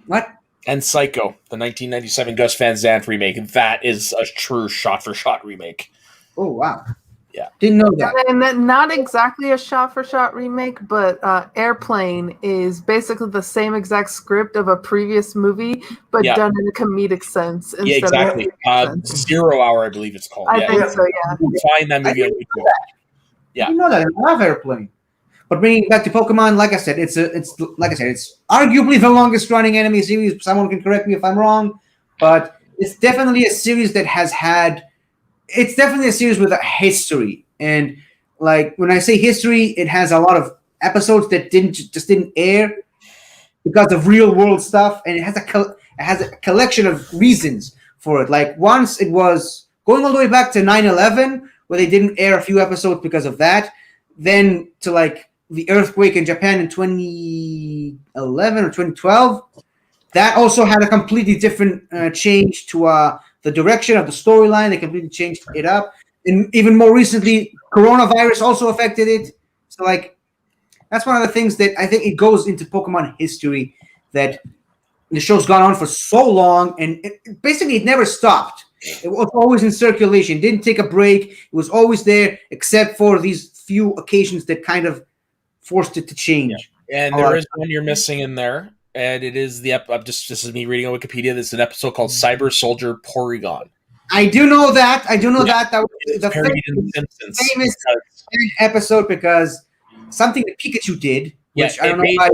what? And Psycho, the 1997 Gus Van Sant remake. That is a true shot-for-shot remake. Oh wow! Yeah, didn't know that. And not exactly a shot-for-shot remake, but Airplane is basically the same exact script of a previous movie, but done in a comedic sense. Yeah, exactly. 0 Hour, I believe it's called. I think so. Yeah. You can find that movie on YouTube. Yeah, you know that. I love Airplane. But bringing it back to Pokemon, like I said, it's arguably the longest running anime series. Someone can correct me if I'm wrong, but it's definitely a series that has had. It's definitely a series with a history, and like when I say history, it has a lot of episodes that didn't air because of real world stuff, and it has a collection of reasons for it. Like once it was going all the way back to 9/11, where they didn't air a few episodes because of that. Then to like the earthquake in Japan in 2011 or 2012, that also had a completely different change to the direction of the storyline. They completely changed it up. And even more recently, coronavirus also affected it. So like, that's one of the things that I think it goes into Pokemon history, that the show's gone on for so long, and it never stopped. It was always in circulation. Didn't take a break. It was always there, except for these few occasions that kind of forced it to change. Yeah. And there is one you're missing in there, and it is this is me reading on Wikipedia. This is an episode called Cyber Soldier Porygon. I do know that. That was the famous episode because something that Pikachu did, which I don't know why.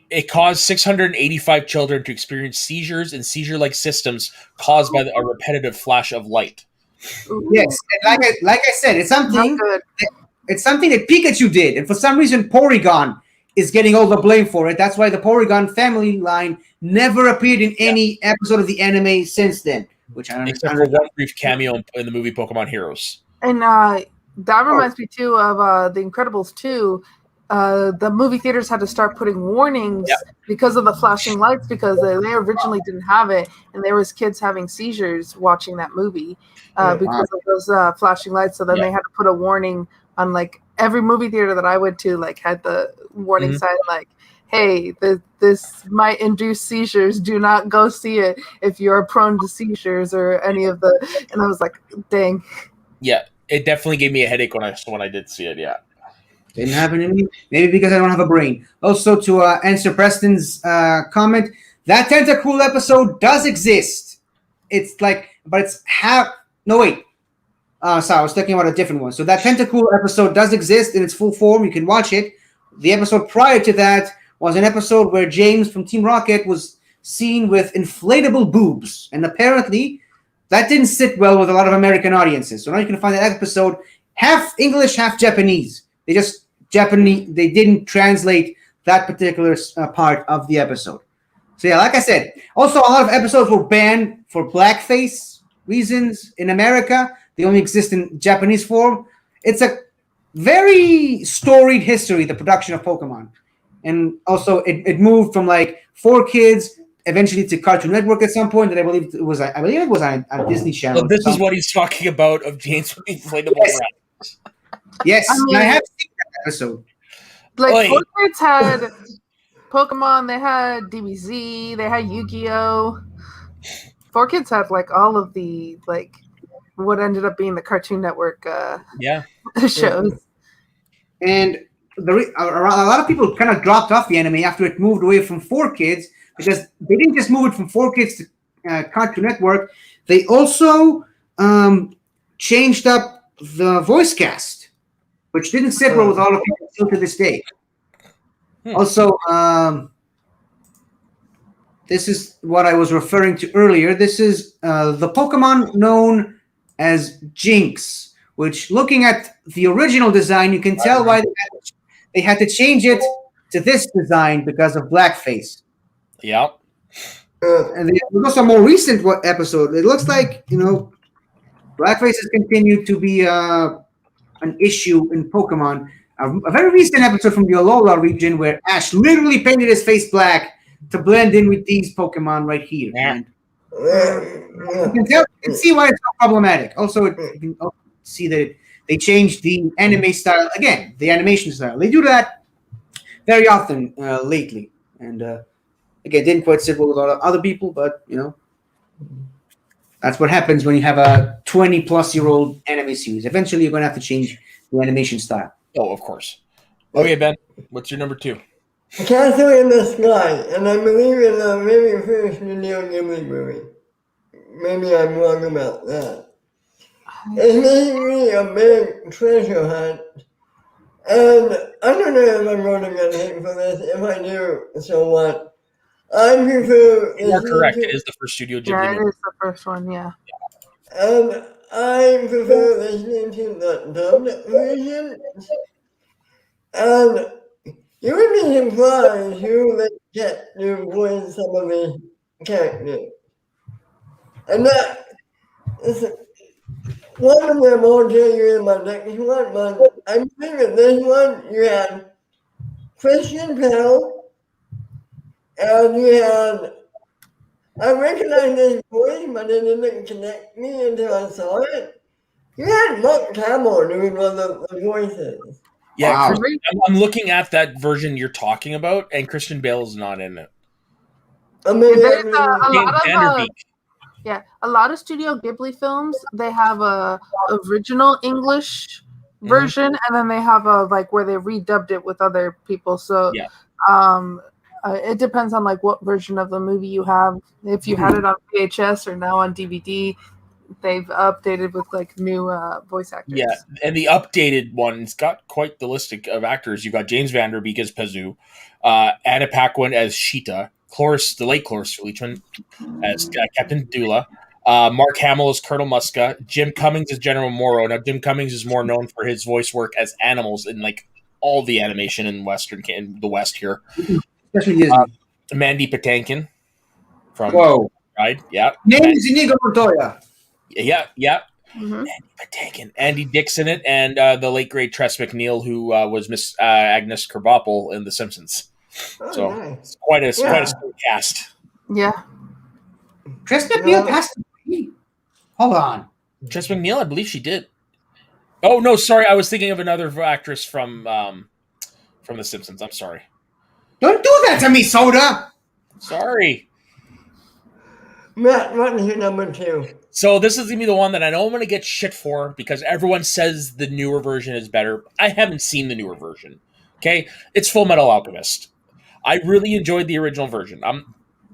It caused 685 children to experience seizures and seizure-like systems caused by a repetitive flash of light. Yes, and like I said, it's something that Pikachu did, and for some reason, Porygon is getting all the blame for it. That's why the Porygon family line never appeared in any episode of the anime since then. Which I don't except for one brief cameo in the movie Pokemon Heroes. And that reminds me too of The Incredibles 2. The movie theaters had to start putting warnings because of the flashing lights, because they originally didn't have it, and there was kids having seizures watching that movie because of those flashing lights. So then they had to put a warning on like every movie theater that I went to, like had the warning sign like, hey, this might induce seizures. Do not go see it if you're prone to seizures or any of the. And I was like, dang. Yeah, it definitely gave me a headache when I did see it. Yeah. Didn't happen to me. Maybe because I don't have a brain. Also, to answer Preston's comment, that Tentacool episode does exist. It's like, but it's half. No, wait. Sorry, I was talking about a different one. So that Tentacool episode does exist in its full form. You can watch it. The episode prior to that was an episode where James from Team Rocket was seen with inflatable boobs, and apparently that didn't sit well with a lot of American audiences. So now you can find that episode half English, half Japanese. They didn't translate that particular part of the episode. So yeah, like I said, also a lot of episodes were banned for blackface reasons in America. They only exist in Japanese form. It's a very storied history, the production of Pokemon. and also it moved from like 4Kids eventually to Cartoon Network at some point. And I believe it was on Disney Channel. So this is what he's talking about of James with the inflatable Yes. breasts. Yes, I mean- and I have seen that episode. Like Oi. 4Kids had Pokemon, they had DBZ, they had Yu-Gi-Oh. 4Kids had like all of the like what ended up being the Cartoon Network Yeah. shows. And a lot of people kind of dropped off the anime after it moved away from 4Kids because they didn't just move it from 4Kids to Cartoon Network. They also changed up the voice cast, which didn't sit well with all of people still to this day. Also, this is what I was referring to earlier. This is the Pokemon known as Jinx, which, looking at the original design, you can tell why they had to change it to this design because of blackface. Yeah. And there's also a more recent episode. It looks like, blackface has continued to be an issue in Pokemon. A very recent episode from the Alola region where Ash literally painted his face black to blend in with these Pokemon right here. Yeah. And you can see why it's so problematic. Also, you can also see that they changed the anime style again, the animation style. They do that very often lately, and again, didn't quite sit well with a lot of other people, but that's what happens when you have a 20-plus-year-old anime series. Eventually, you're going to have to change the animation style. Oh, of course. Okay, Ben, what's your number 2? Castle in the Sky, and I believe in the very first Studio Ghibli movie. Maybe I'm wrong about that. It made me a big treasure hunt, and I don't know if I'm going to get hate for this. If I do, so what? I prefer. You are correct. It is the first Studio Ghibli Yeah, it movie. is the first one, yeah. And I prefer listening to the dubbed version. And you would be surprised who they get to voice some of the characters. And that is one of them I'll tell you in my next one, but I believe in this one you had Christian Bale, and you had, I recognized his voice, but it didn't connect me until I saw it. You had Mark Hamill doing one of the voices. Yeah, Wow. I'm looking at that version you're talking about, and Christian Bale is not in it. I mean, There's a James lot of Vanderbeek. a lot of Studio Ghibli films. They have a original English version, and then they have a like where they redubbed it with other people. So, Yeah. It depends on like what version of the movie you have. If you had it on VHS or now on DVD, they've updated with like new voice actors. Yeah, and the updated one's got quite the list of actors. You've got James Vanderbeek as Pazu, Anna Paquin as Sheeta, the late Cloris Leachman as Captain Dula, Mark Hamill as Colonel Muska, Jim Cummings as General Moro. Now, Jim Cummings is more known for his voice work as animals in like all the animation in the West here. Especially Disney. Mandy Patinkin from Whoa. Ride, yeah. Name is Inigo Montoya. Yeah. Mhm. Mandy Patinkin, Andy Dixon it, and the late great Tress MacNeille, who was Miss Agnes Krabappel in The Simpsons. So nice. it's quite a strong cast. Yeah. Tress MacNeille passed away. Hold on. Tress MacNeille, I believe she did. Oh no, sorry, I was thinking of another actress from The Simpsons. I'm sorry. Don't do that to me, Soda. Sorry. Matt, what is your number 2? So this is gonna be the one that I know I'm gonna get shit for because everyone says the newer version is better. I haven't seen the newer version. Okay, it's Full Metal Alchemist. I really enjoyed the original version.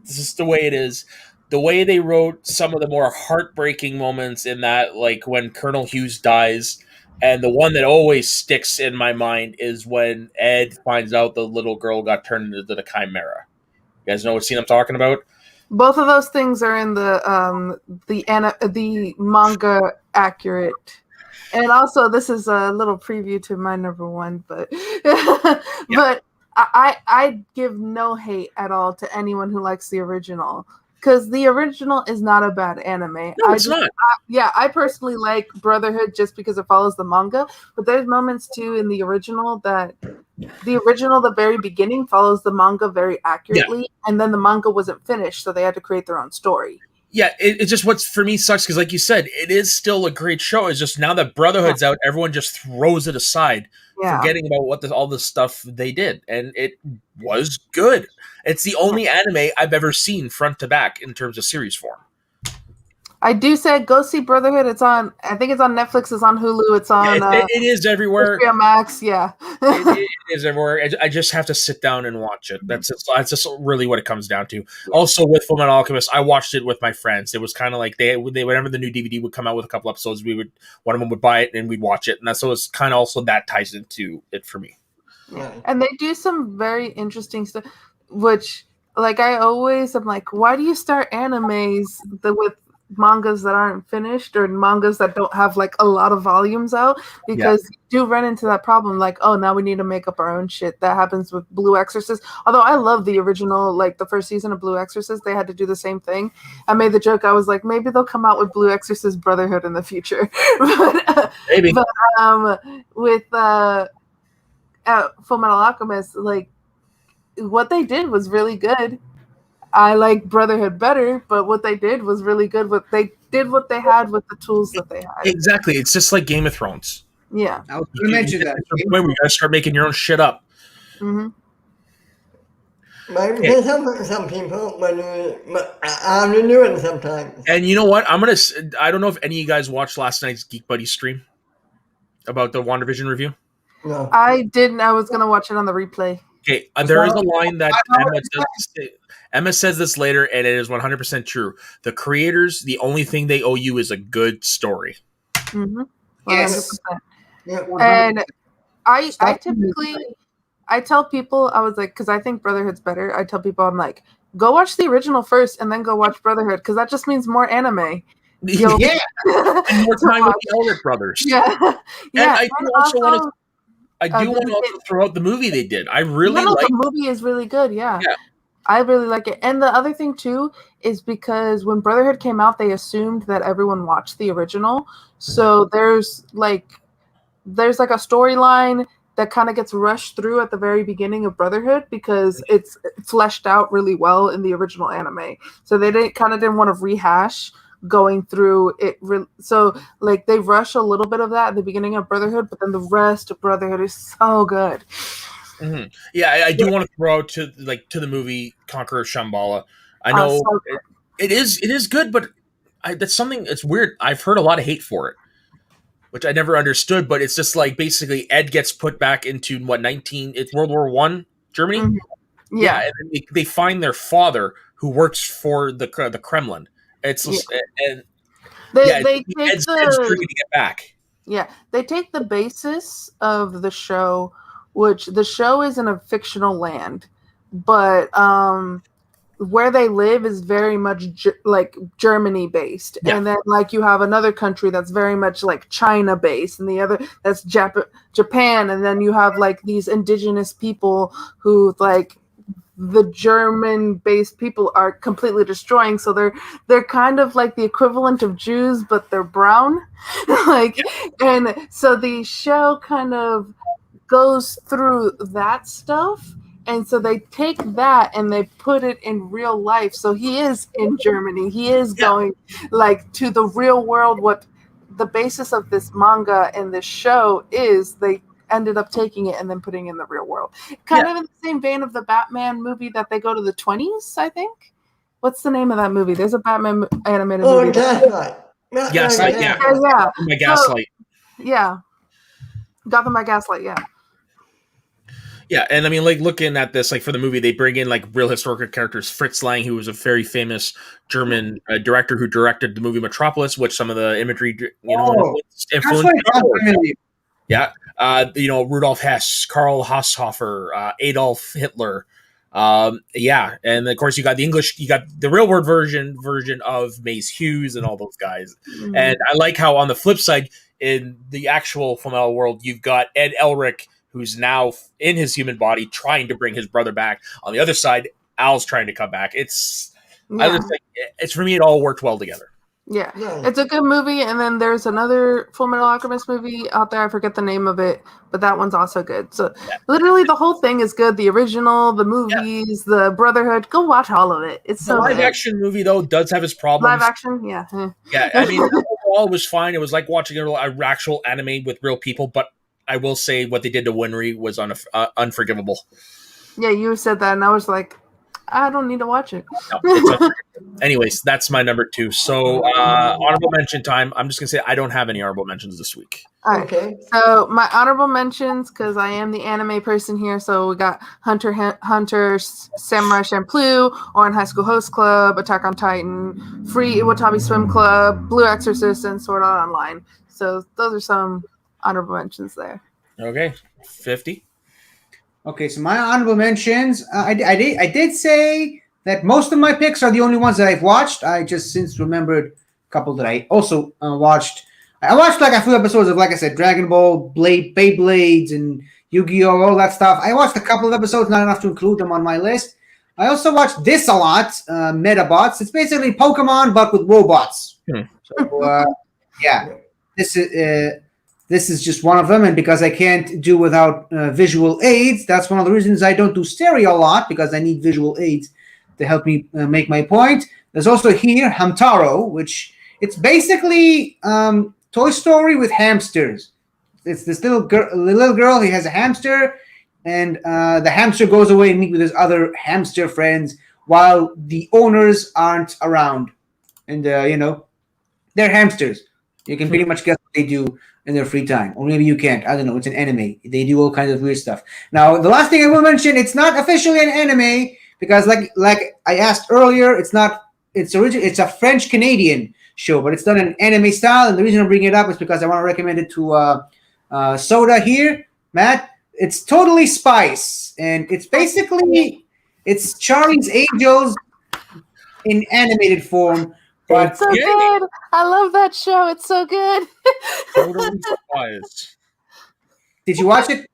This is the way it is. The way they wrote some of the more heartbreaking moments in that, like when Colonel Hughes dies, and the one that always sticks in my mind is when Ed finds out the little girl got turned into the Chimera. You guys know what scene I'm talking about? Both of those things are in the manga accurate. And also, this is a little preview to my number 1, but but I give no hate at all to anyone who likes the original because the original is not a bad anime. No, it's not. I personally like Brotherhood just because it follows the manga, but there's moments too in the original that the original, the very beginning, follows the manga very accurately, and then the manga wasn't finished, so they had to create their own story. Yeah, it just what's for me sucks because, like you said, it is still a great show. It's just now that Brotherhood's out, everyone just throws it aside, forgetting about all the stuff they did, and it was good. It's the only anime I've ever seen front to back in terms of series form. I do say go see Brotherhood. It's on. I think it's on Netflix. It's on Hulu. It's on. It is everywhere. HBO Max. Yeah. it is everywhere. I just have to sit down and watch it. That's just really what it comes down to. Also, with Fullmetal Alchemist, I watched it with my friends. It was kind of like they whenever the new DVD would come out with a couple episodes, one of them would buy it and we'd watch it, and so it's kind of also that ties into it for me. Yeah. And they do some very interesting stuff, which like I always am like, why do you start animes with mangas that aren't finished or mangas that don't have like a lot of volumes out? Because you do run into that problem, like, oh, now we need to make up our own shit. That happens with Blue Exorcist. Although I love the original, like the first season of Blue Exorcist, they had to do the same thing. I made the joke, I was like, maybe they'll come out with Blue Exorcist Brotherhood in the future. Maybe. But with Fullmetal Alchemist, like what they did was really good. I like Brotherhood better, but what they did was really good. They did what they had with the tools that they had. Exactly. It's just like Game of Thrones. Yeah. I was going to mention that. When we gotta start making your own shit up. Mm-hmm. Some people, but I'm into it sometimes. And you know what? I don't know if any of you guys watched last night's Geek Buddy stream about the WandaVision review. No. I didn't. I was going to watch it on the replay. Okay, there is a line that Emma says this later, and it is 100% true. The creators, the only thing they owe you is a good story. Mm-hmm. Yes. And I typically, I tell people, I was like, because I think Brotherhood's better. I tell people, I'm like, go watch the original first and then go watch Brotherhood, because that just means more anime. Yeah. And more time with the Elric brothers. Yeah. Yeah. And I do want to throw out the movie they did. I really like the movie is really good. Yeah. I really like it. And the other thing too is because when Brotherhood came out, they assumed that everyone watched the original. So there's like a storyline that kind of gets rushed through at the very beginning of Brotherhood because it's fleshed out really well in the original anime. So they didn't want to rehash going through it. So like they rush a little bit of that at the beginning of Brotherhood, but then the rest of Brotherhood is so good. Mm-hmm. Yeah, I do want to throw out to the movie Conqueror of Shambhala. I know it is good, but that's something. It's weird. I've heard a lot of hate for it, which I never understood. But it's just like basically Ed gets put back into it's World War I Germany. Mm-hmm. Yeah, and then they find their father who works for the Kremlin. It's and they take Ed's journey to get back. Yeah, they take the basis of the show, which the show is in a fictional land, but where they live is very much like Germany based. Yeah. And then like you have another country that's very much like China based, and the other that's Japan, and then you have like these indigenous people who like the German-based people are completely destroying. So they're kind of like the equivalent of Jews, but they're brown. And so the show kind of goes through that stuff. And so they take that and they put it in real life. So he is in Germany. He is going like to the real world. What the basis of this manga and this show is, they ended up taking it and then putting it in the real world. Kind of in the same vein of the Batman movie that they go to the 20s, I think. What's the name of that movie? There's a Batman animated movie. Gaslight. Gaslight, yeah. My Gaslight. Gotham by Gaslight, yeah. Yeah, and I mean, like, looking at this, like, for the movie, they bring in, like, real historical characters. Fritz Lang, who was a very famous German director who directed the movie Metropolis, which some of the imagery, influenced. Yeah. Rudolf Hess, Karl Haushofer, Adolf Hitler. And of course you got the real world version of Mace Hughes and all those guys. Mm-hmm. And I like how on the flip side, in the actual Fullmetal world, you've got Ed Elric, who's now in his human body trying to bring his brother back. On the other side, Al's trying to come back. It's for me, it all worked well together. Yeah, Nice. it's a good movie. And then there's another Full Metal Alchemist movie out there. I forget the name of it, but that one's also good. So literally the whole thing is good. The original, the movies, the Brotherhood. Go watch all of it. It's The so live good. action movie though does have its problems. Live action, yeah. Yeah, I mean overall it was fine. It was like watching an actual anime with real people, but I will say what they did to Winry was unforgivable. Yeah, you said that, and I was like, I don't need to watch it. No, it's unforgivable. Anyways, that's my number 2. So honorable mention time. I'm just gonna say I don't have any honorable mentions this week. All right. Okay. So my honorable mentions, because I am the anime person here. So we got Hunter, Samurai Champloo, Orange High School Host Club, Attack on Titan, Free Iwatani Swim Club, Blue Exorcist, and Sword Art Online. So those are some honorable mentions there. Okay, 50. Okay, so my honorable mentions. I did say that most of my picks are the only ones that I've watched. I just since remembered a couple that I also watched. I watched like a few episodes of, like I said, Dragon Ball, Beyblades, and Yu-Gi-Oh, all that stuff. I watched a couple of episodes, not enough to include them on my list. I also watched this a lot, Metabots. It's basically Pokemon but with robots. So yeah, this is just one of them, and because I can't do without visual aids, that's one of the reasons I don't do stereo a lot, because I need visual aids to help me make my point. There's also here Hamtaro, which it's basically Toy Story with hamsters. It's this little girl. He has a hamster, and the hamster goes away and meet with his other hamster friends while the owners aren't around, and they're hamsters. You can pretty much guess what they do in their free time, or maybe you can't. I don't know. It's an anime. They do all kinds of weird stuff. Now, the last thing I will mention, it's not officially an anime because, like I asked earlier, it's not. It's a French Canadian show, but it's done in anime style. And the reason I'm bringing it up is because I want to recommend it to Soda here, Matt. It's Totally Spice, and it's basically Charlie's Angels in animated form. But It's so good. I love that show. It's so good. Totally surprised. Did you watch it?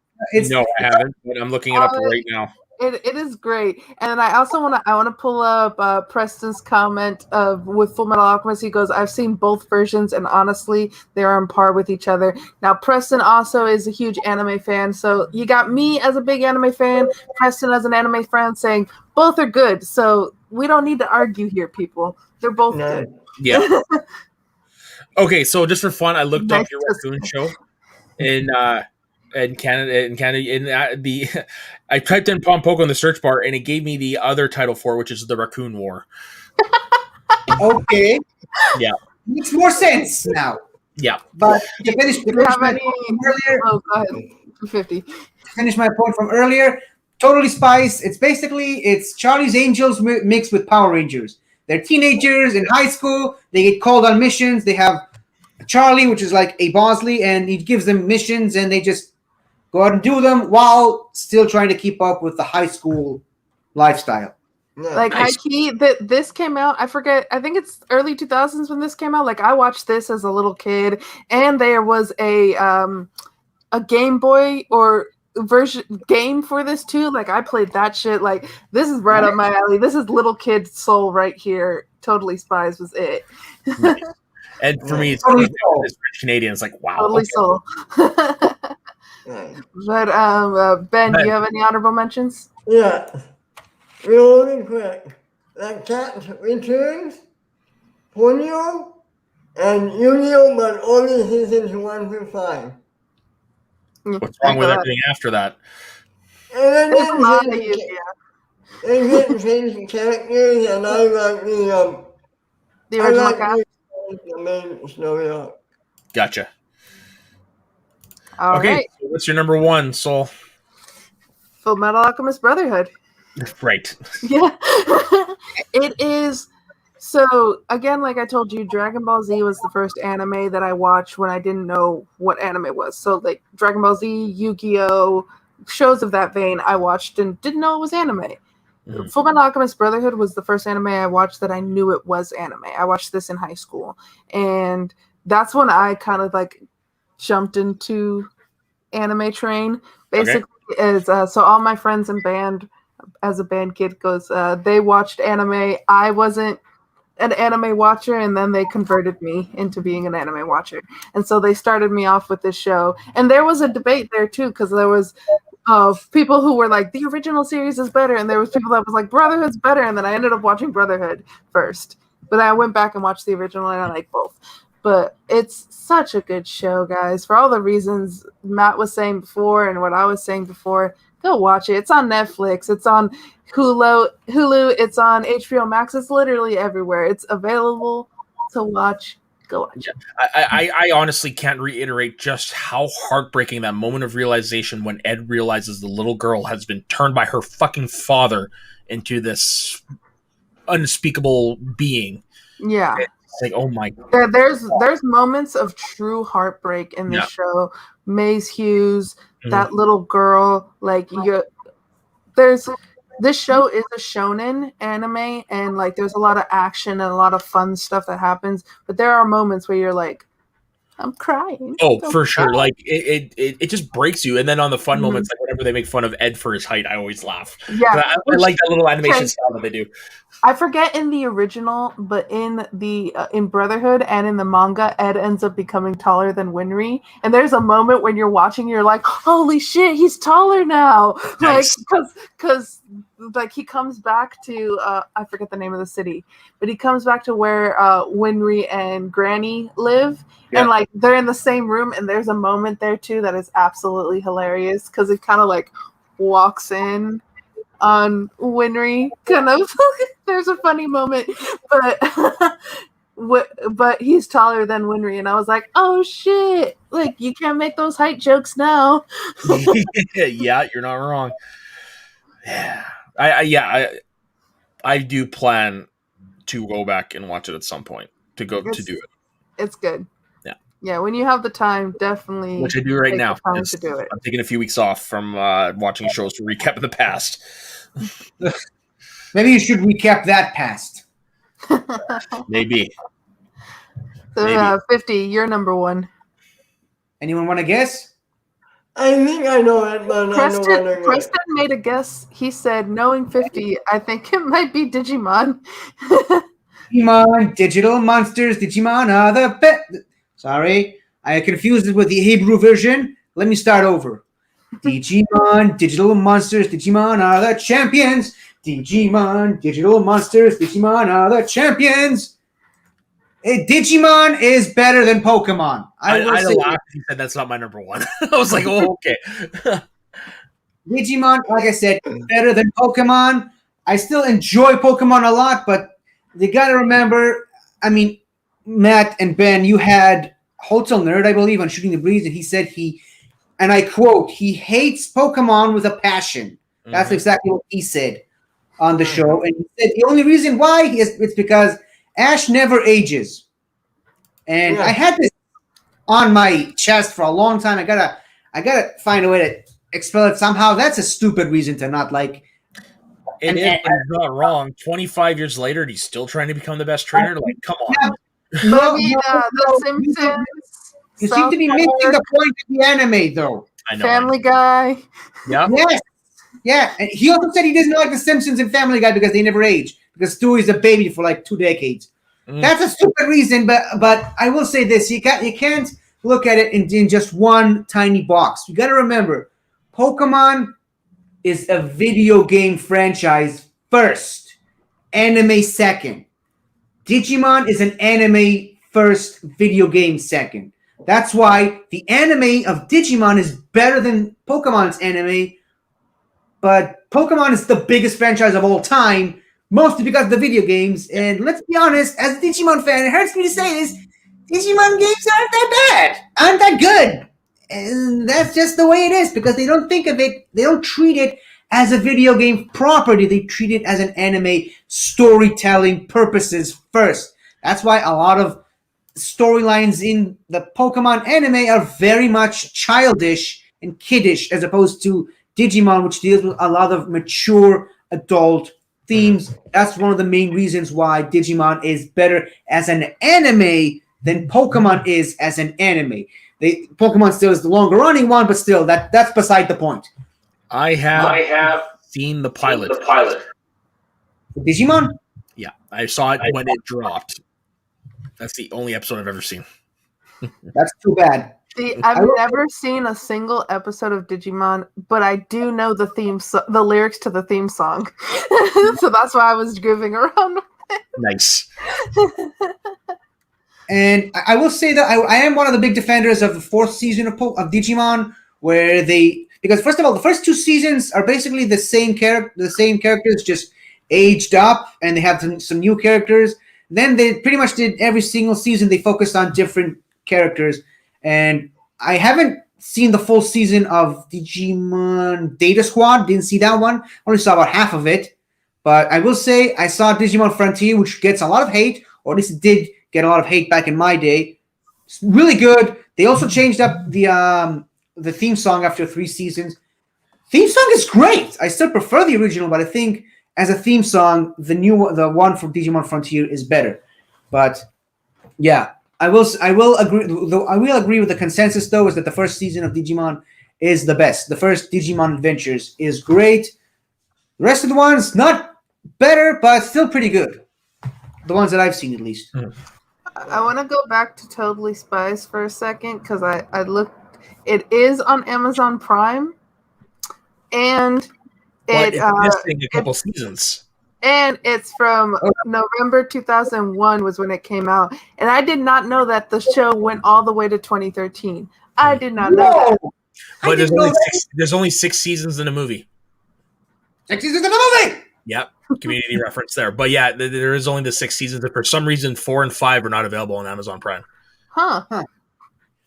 No, I haven't, but I'm looking it up right now. It is great, and I also want to pull up Preston's comment with Full Metal Alchemist. He goes, "I've seen both versions, and honestly, they're on par with each other." Now, Preston also is a huge anime fan, so you got me as a big anime fan, Preston as an anime fan, saying both are good. So we don't need to argue here, people. They're both good. Yeah. Okay, so just for fun, I looked up your raccoon show in Canada, I typed in Pompoko in the search bar, and it gave me the other title for it, which is the Raccoon War. Okay. Yeah. Makes more sense now. Yeah. But to finish my point from earlier, go ahead. 250. Finish my point from earlier. Totally Spice. It's Charlie's Angels mixed with Power Rangers. They're teenagers in high school. They get called on missions. They have Charlie, which is like a Bosley, and he gives them missions, and they just go out and do them while still trying to keep up with the high school lifestyle. Like nice. High key, this came out. I forget. I think it's early 2000s when this came out. Like I watched this as a little kid, and there was a Game Boy or version game for this too. Like I played that shit. Like this is right up my alley. This is little kid soul right here. Totally Spies was it. Nice. And for me, it's French Canadian. It's like wow. Totally soul. But Ben, do you have any honorable mentions? Yeah. Really quick. That Cat Returns, Ponyo, and Yu-Gi-Oh! But only seasons 1 through 5. What's wrong with everything after that? And they didn't change the characters, and I like the original cast. The main story arc. Gotcha. All right. So what's your number 1, Soul? Full Metal Alchemist Brotherhood. Right. Yeah. It is. So, again, like I told you, Dragon Ball Z was the first anime that I watched when I didn't know what anime was. So, like, Dragon Ball Z, Yu-Gi-Oh!, shows of that vein I watched and didn't know it was anime. Mm-hmm. Full Metal Alchemist Brotherhood was the first anime I watched that I knew it was anime. I watched this in high school. And that's when I kind of, like, jumped into anime train. Basically, so all my friends in band, as a band kid goes, they watched anime. I wasn't an anime watcher, and then they converted me into being an anime watcher. And so they started me off with this show. And there was a debate there too, because there was people who were like, the original series is better, and there was people that was like, Brotherhood's better, and then I ended up watching Brotherhood first. But I went back and watched the original, and I like both. But it's such a good show, guys. For all the reasons Matt was saying before and what I was saying before, go watch it. It's on Netflix. It's on Hulu. It's on HBO Max. It's literally everywhere. It's available to watch. Go watch it. I honestly can't reiterate just how heartbreaking that moment of realization when Ed realizes the little girl has been turned by her fucking father into this unspeakable being. Yeah. It's like, oh my God. There's moments of true heartbreak in this show. Maze Hughes, that little girl, like this show is a shonen anime, and like there's a lot of action and a lot of fun stuff that happens, but there are moments where you're like, I'm crying. Oh, for sure. Like it just breaks you. And then on the fun moments, like whenever they make fun of Ed for his height, I always laugh. Yeah, I like that little animation style that they do. I forget in the original, but in the in Brotherhood and in the manga, Ed ends up becoming taller than Winry. And there's a moment when you're watching, you're like, "Holy shit, he's taller now!" Nice. Like, because like he comes back to I forget the name of the city, but he comes back to where Winry and Granny live, and like they're in the same room. And there's a moment there too that is absolutely hilarious because it kind of like walks in on Winry, kind of. There's a funny moment, but he's taller than Winry, and I was like, oh shit, like you can't make those height jokes now. Yeah, you're not wrong. Yeah, I do plan to go back and watch it at some point to do it. It's good. Yeah, when you have the time, definitely. Which I do right now. To do it. I'm taking a few weeks off from watching shows to recap in the past. Maybe you should recap that past. Maybe. So 50, you're number one. Anyone want to guess? I think I know it, but Preston made a guess. He said, knowing 50, I think it might be Digimon. Digimon, digital monsters, Digimon are the best. Sorry, I confused it with the Hebrew version. Let me start over. Digimon, digital monsters, Digimon are the champions. Digimon, digital monsters, Digimon are the champions. Digimon is better than Pokemon. I laughed. He said that's not my number one. I was like, oh, okay. Digimon, like I said, better than Pokemon. I still enjoy Pokemon a lot, but you got to remember, I mean, Matt and Ben, you had Hotel Nerd, I believe, on Shooting the Breeze, and he said and I quote, he hates Pokemon with a passion. That's exactly what he said on the show. And he said the only reason why it's because Ash never ages. And I had this on my chest for a long time. I gotta find a way to expel it somehow. That's a stupid reason to not like. It is, but he's not wrong. 25 years later, and he's still trying to become the best trainer. Like, come on. The Simpsons. You seem to be missing the point of the anime, though. I know. Family Guy. Yeah. Yes. Yeah. And he also said he doesn't like the Simpsons and Family Guy because they never age. Because Stewie's a baby for like 2 decades. That's a stupid reason, but I will say this: you can't look at it in just one tiny box. You got to remember, Pokemon is a video game franchise first, anime second. Digimon is an anime first, video game second. That's why the anime of Digimon is better than Pokemon's anime, but Pokemon is the biggest franchise of all time, mostly because of the video games. And let's be honest, as a Digimon fan, it hurts me to say this, Digimon games aren't that bad, aren't that good. And that's just the way it is, because they don't think of it, they don't treat it as a video game property. They treat it as an anime storytelling purposes first. That's why a lot of storylines in the Pokemon anime are very much childish and kiddish, as opposed to Digimon, which deals with a lot of mature adult themes. That's one of the main reasons why Digimon is better as an anime than Pokemon is as an anime. Pokemon still is the longer running one, but still, that's beside the point. I have seen the pilot. Digimon? Yeah, I saw it when it dropped. That's the only episode I've ever seen. That's too bad. See, I've never seen a single episode of Digimon, but I do know the the lyrics to the theme song. So that's why I was grooving around. Nice. And I will say that I am one of the big defenders of the fourth season of Digimon, where because first of all, the first two seasons are basically the same characters, just aged up, and they have some new characters. Then they pretty much did every single season. They focused on different characters, and I haven't seen the full season of Digimon Data Squad. Didn't see that one. Only saw about half of it. But I will say I saw Digimon Frontier, which gets a lot of hate, or at least it did get a lot of hate back in my day. It's really good. They also changed up the theme song after 3 seasons. Theme song is great. I still prefer the original, but I think as a theme song, the one from Digimon Frontier is better. But yeah, I will agree. Though I will agree with the consensus, though, is that the first season of Digimon is the best. The first Digimon Adventures is great. The rest of the ones not better, but still pretty good. The ones that I've seen, at least. I want to go back to Totally Spies for a second because I looked. It is on Amazon Prime, and But it's missing a couple seasons. And it's from November 2001 was when it came out, and I did not know that the show went all the way to 2013. I did not know that. But there's only 6 seasons in a movie. 6 seasons in a movie. Yep, community reference there. But yeah, there is only the 6 seasons. And for some reason, 4 and 5 are not available on Amazon Prime. Huh.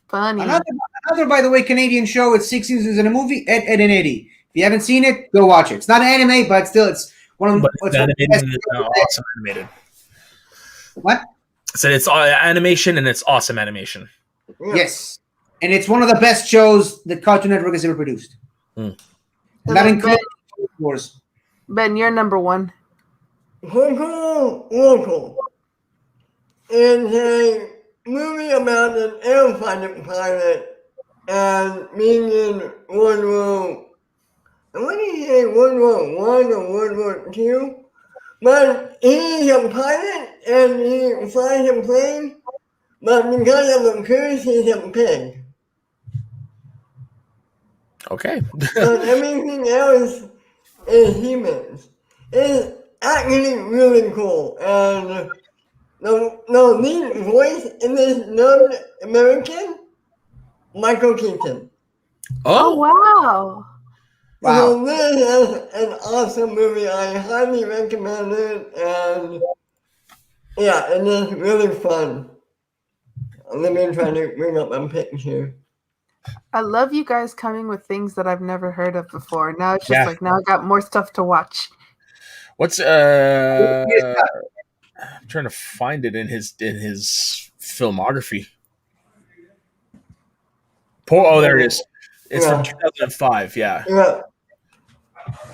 Funny. Another, by the way, Canadian show with 6 seasons in a movie, Ed, Edd n Eddy. If you haven't seen it, go watch it. It's not an anime, but still, it's one of the awesome animated. What? I said it's animation and it's awesome animation. Yes. And it's one of the best shows that Cartoon Network has ever produced. And that includes Wars. Ben, you're number 1. Local. It's a movie about an airfighter pilot and being in World War. What do you say, World War I or World War II? But he's a pilot and he flies a plane, but because of the curse, he's a pig. Okay. But everything else is humans. It's actually really cool. And the lead voice in this non-American, Michael Keaton. Oh, wow. Wow. So this is an awesome movie. I highly recommend it. And yeah, it is really fun. Let me try to bring up my picture. I love you guys coming with things that I've never heard of before. Now it's just like, now I got more stuff to watch. What's I'm trying to find it in his filmography. Oh, there it is. It's from 2005. Yeah.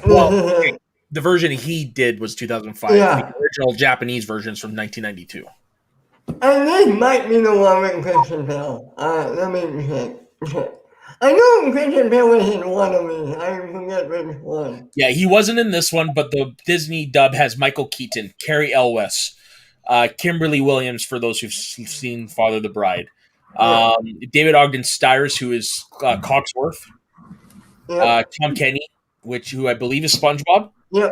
Well, okay. The version he did was 2005. Yeah. The original Japanese version is from 1992. And this might be the one with Christian Bale. Let me check. I know Christian Bale was in one of these. I forget which one. Yeah, he wasn't in this one, but the Disney dub has Michael Keaton, Carrie Elwes, Kimberly Williams, for those who've seen Father the Bride, David Ogden Stiers, who is Cogsworth, Tom Kenny, who I believe is SpongeBob. Yep.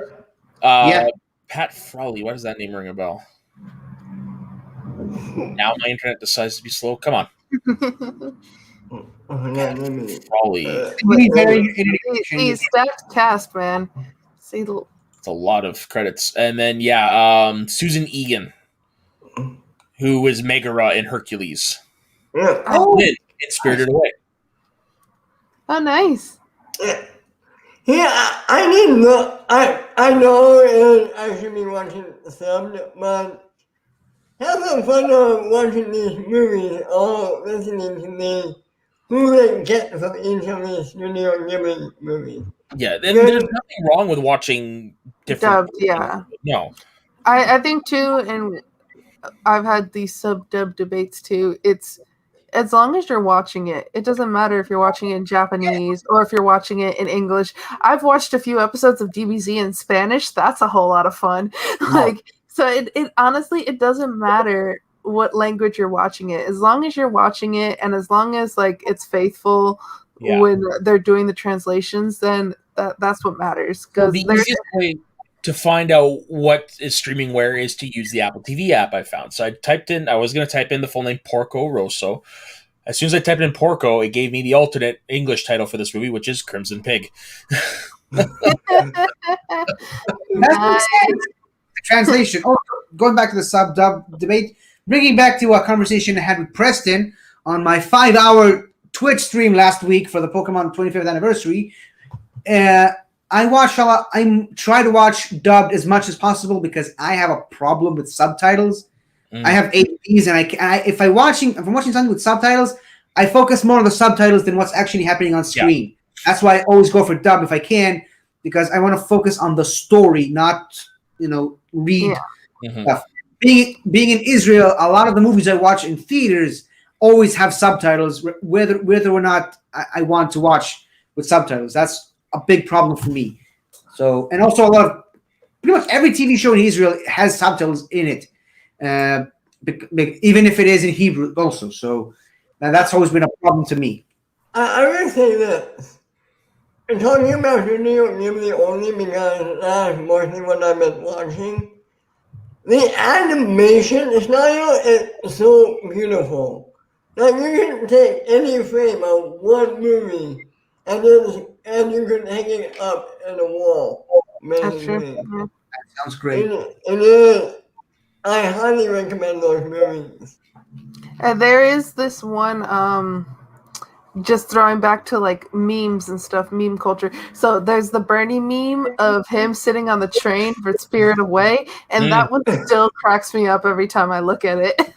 Pat Frawley. Why does that name ring a bell? Now my internet decides to be slow. Come on. Frawley. He's stacked cast, man. See, it's a lot of credits. And then Susan Egan, who was Megara in Hercules. In Spirited Away. Oh, nice. Yeah, I didn't know. I know I should be watching some, but having fun watching these movies or listening to me, who they get from each of these Studio Ghibli movies. Yeah, there's nothing wrong with watching different. Dubbed, yeah. No. I think too, and I've had these sub-dub debates too. It's as long as you're watching it, it doesn't matter if you're watching it in Japanese or if you're watching it in English. I've watched a few episodes of DBZ in Spanish. That's a whole lot of fun. Like So it honestly, it doesn't matter what language you're watching it, as long as you're watching it, and as long as like it's faithful when they're doing the translations, then that's what matters. Well, Because the easiest way to find out what is streaming where is to use the Apple TV app I found. So I was going to type in the full name Porco Rosso. As soon as I typed in Porco, it gave me the alternate English title for this movie, which is Crimson Pig. That makes sense. Translation. Oh, going back to the sub-dub debate, bringing back to a conversation I had with Preston on my 5-hour Twitch stream last week for the Pokemon 25th anniversary. I watch a lot. I try to watch dubbed as much as possible because I have a problem with subtitles. I have APs, and if I'm watching something with subtitles, I focus more on the subtitles than what's actually happening on screen. Yeah. That's why I always go for dub if I can, because I want to focus on the story, not read stuff. Being in Israel, a lot of the movies I watch in theaters always have subtitles, whether or not I want to watch with subtitles. That's a big problem for me. So, and also pretty much every TV show in Israel has subtitles in it. Even if it is in Hebrew also. So that's always been a problem to me. I would say this. I'm talking about Studio Ghibli only because that's mostly what I've been watching. The animation is not so beautiful. Like you can take any frame of one movie and you can hang it up in a wall. That's true. Yeah. That sounds great. I highly recommend those movies. There is this one, just throwing back to like memes and stuff, meme culture. So there's the Bernie meme of him sitting on the train for Spirit Away, and that one still cracks me up every time I look at it.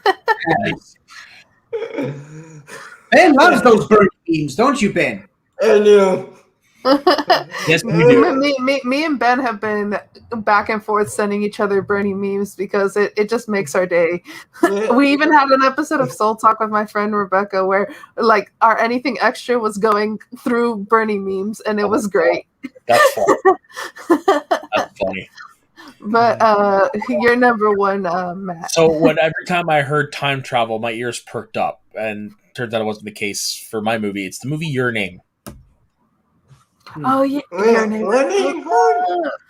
Ben loves those Bernie memes, don't you, Ben? I do. Yes, we do. Me and Ben have been back and forth sending each other Bernie memes because it just makes our day. We even had an episode of Soul Talk with my friend Rebecca where like our anything extra was going through Bernie memes, and it was great. That's funny. That's funny. But you're number one, Matt. So every time I heard time travel, my ears perked up, and turns out it wasn't the case for my movie. It's the movie Your Name. Oh yeah, Your Name.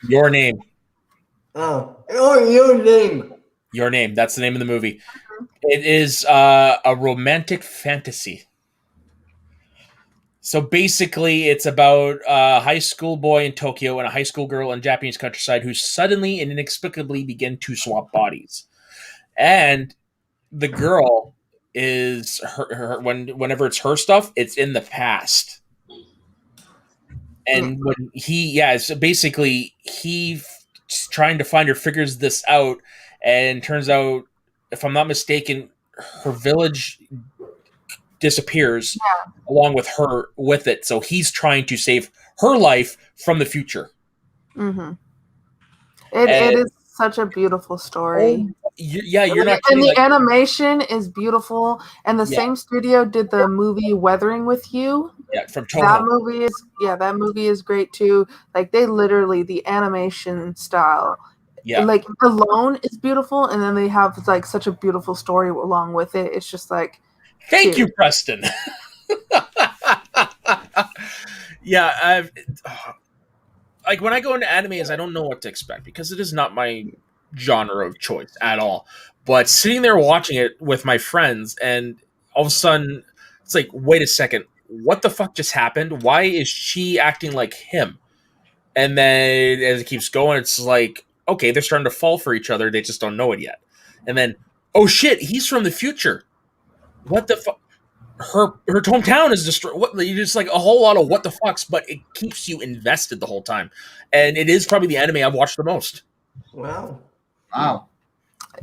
Your Name. Oh, Your Name. Your Name. That's the name of the movie. It is a romantic fantasy. So basically, it's about a high school boy in Tokyo and a high school girl in Japanese countryside who suddenly and inexplicably begin to swap bodies. And the girl is whenever it's her stuff, it's in the past. And when so basically he's trying to find her, figures this out, and turns out, if I'm not mistaken, her village disappears along with her with it. So he's trying to save her life from the future. Mm-hmm. It is such a beautiful story. You're not. And the animation is beautiful. And the same studio did the movie Weathering with You. Yeah, from Toho. That movie is great too. Like they literally, the animation style, like alone is beautiful, and then they have like such a beautiful story along with it. It's just like, thank you, Preston. Like when I go into animes, I don't know what to expect because it is not my genre of choice at all. But sitting there watching it with my friends, and all of a sudden, it's like, wait a second, what the fuck just happened? Why is she acting like him? And then as it keeps going, it's like, okay, they're starting to fall for each other. They just don't know it yet. And then, oh shit, he's from the future. What the fuck? Her hometown is destroyed. What? You just like a whole lot of what the fucks, but it keeps you invested the whole time. And it is probably the anime I've watched the most. Wow.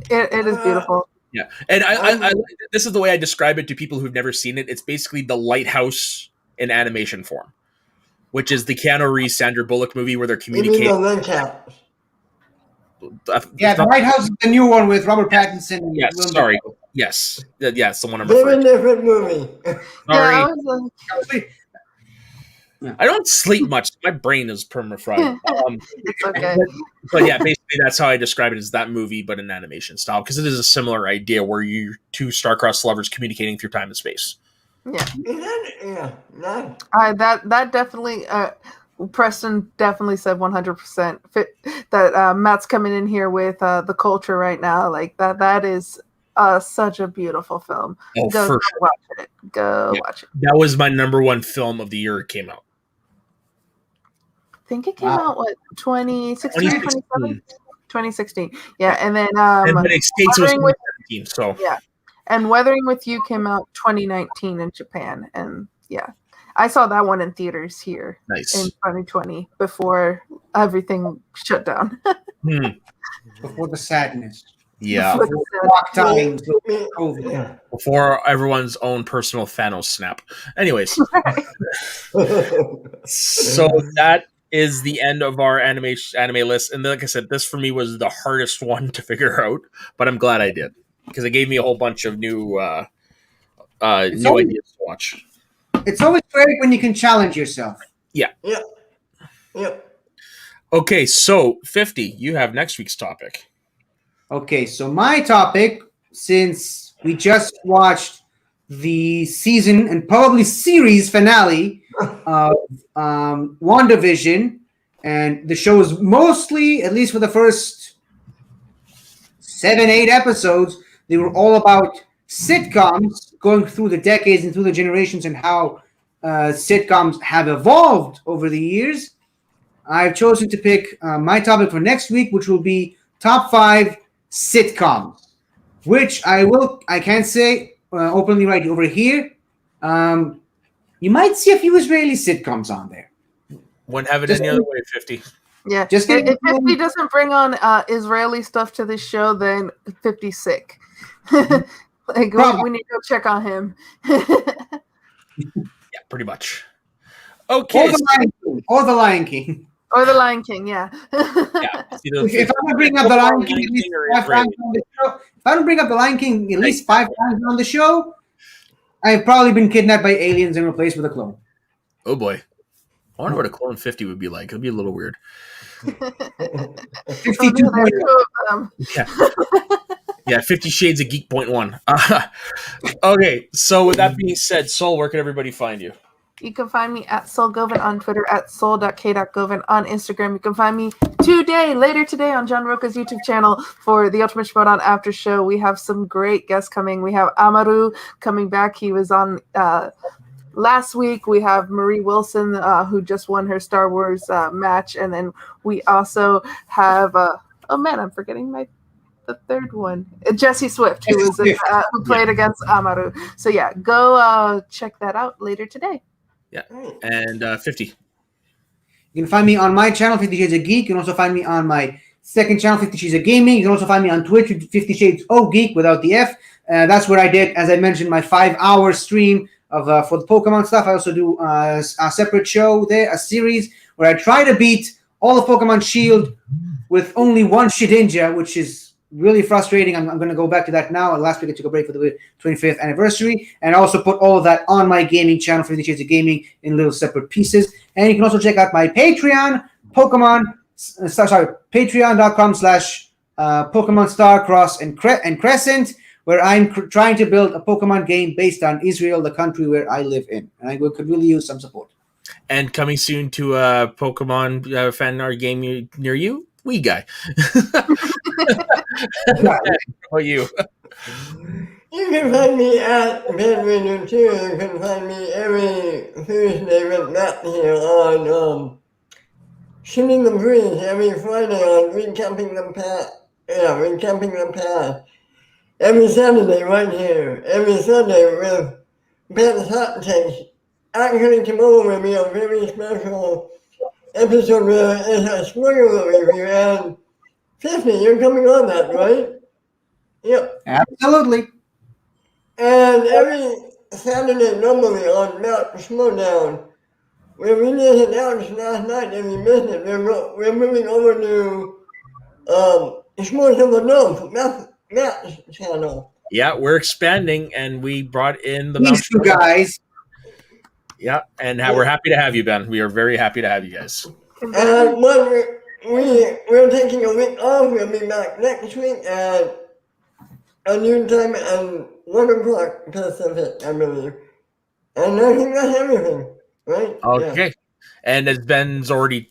It is beautiful. Yeah, and I this is the way I describe it to people who've never seen it. It's basically The Lighthouse in animation form, which is the Keanu Reeves, Sandra Bullock movie where they're communicating. The Lighthouse is the new one with Robert Pattinson. Yes, sorry. Yes, the one I'm referring to. Different movie. Sorry. I don't sleep much. My brain is perma-fried. It's okay. But yeah, basically that's how I describe it, as that movie, but in animation style, because it is a similar idea where you're two star-crossed lovers communicating through time and space. Yeah. Nice. That definitely. Preston definitely said 100% that Matt's coming in here with the culture right now. Like that is such a beautiful film. Oh, Go watch it. Watch it. That was my number one film of the year it came out. I think it came out, 2016, 2016. Yeah, and then but it states it was 2017, so. Yeah, and Weathering with You came out 2019 in Japan, and yeah. I saw that one in theaters here in 2020 before everything shut down. Before the sadness. Yeah. Before everyone's own personal Thanos snap. Anyways. So that is the end of our anime list. And like I said, this for me was the hardest one to figure out, but I'm glad I did, because it gave me a whole bunch of new ideas to watch. It's always great when you can challenge yourself. Yeah. Yeah. Okay, so 50, you have next week's topic. Okay, so my topic, since we just watched the season and probably series finale of WandaVision, and the show is mostly, at least for the first 7-8 episodes, they were all about sitcoms going through the decades and through the generations, and how sitcoms have evolved over the years. I've chosen to pick my topic for next week, which will be top 5 sitcoms, which I can say openly right over here. You might see a few Israeli sitcoms on there. Wouldn't have it any other way, 50. Yeah, if 50 doesn't bring on Israeli stuff to this show, then 50's sick. Like, we need to go check on him. Yeah, pretty much. Okay. Or the Lion King. Or the Lion King, yeah. If I don't bring up the Lion King at least 5 times on the show, if I don't bring up the Lion King at least 5 times on the show, I've probably been kidnapped by aliens and replaced with a clone. Oh boy. I wonder what a clone 50 would be like. It'd be a little weird. 52. Yeah, 50 Shades of Geek .1. Okay, so with that being said, Sol, where can everybody find you? You can find me at SolGovan on Twitter, at sol.k.govan on Instagram. You can find me later today on John Roca's YouTube channel for the Ultimate Schmodown After Show. We have some great guests coming. We have Amaru coming back. He was on last week. We have Marie Wilson, who just won her Star Wars match. And then we also have, I'm forgetting the third one, Jesse Swift, who played against Amaru. So yeah, go check that out later today. Yeah, and 50. You can find me on my channel, 50 Shades of Geek. You can also find me on my second channel, 50 Shades of Gaming. You can also find me on Twitch, 50 Shades of Geek without the F. That's where I did, as I mentioned, my 5-hour stream of for the Pokemon stuff. I also do a separate show there, a series where I try to beat all of Pokemon Shield with only one Shedinja, which is really frustrating. I'm going to go back to that now. Last week I took a break for the 25th anniversary, and I also put all of that on my gaming channel, 50 Shades of Gaming, in little separate pieces. And you can also check out my Patreon, patreon.com/Pokemon Starcross and Crescent, where I'm trying to build a Pokemon game based on Israel, the country where I live in. And I could really use some support. And coming soon to a Pokemon fan art game near you, Wee Guy. How about you? You can find me at Bedreader 2. You can find me every Tuesday with Matt here on Shooting the Breeze, every Friday on Recapping the Past. Yeah, Recapping the Past. Every Saturday right here. Every Sunday with Ben's Hot Takes. Actually, tomorrow will be a very special episode where it's a spoiler review, and 50, you're coming on that, right? Yep. Absolutely. And every Saturday normally on Mount Schmodown, where we just announced last night, if you missed it, we're moving over to Schmoes of the Dome, Matt's channel. Yeah, we're expanding, and we brought in the These two guys. Yeah, and we're happy to have you, Ben. We are very happy to have you guys. When we're taking a week off, we'll be back next week at a noon time and 1 o'clock Pacific, I believe. And I think that's everything, right? Okay. Yeah. And as Ben's already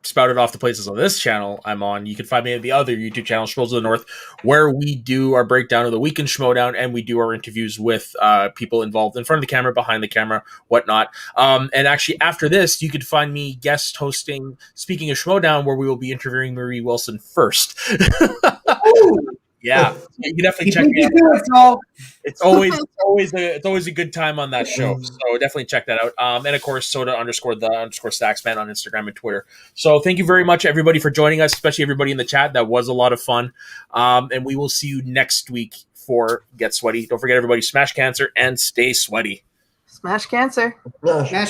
spouted off the places on this channel I'm on, you can find me at the other YouTube channel, Scrolls of the North, where we do our breakdown of the weekend Schmodown, and we do our interviews with people involved in front of the camera, behind the camera, whatnot. And actually, after this, you could find me guest hosting Speaking of Schmodown, where we will be interviewing Marie Wilson first. Yeah, you can definitely check me out. It's always a good time on that show. So definitely check that out. And of course, Soda_Stacksman on Instagram and Twitter. So thank you very much, everybody, for joining us, especially everybody in the chat. That was a lot of fun. And we will see you next week for Get Sweaty. Don't forget, everybody, smash cancer and stay sweaty. Smash cancer. Yeah.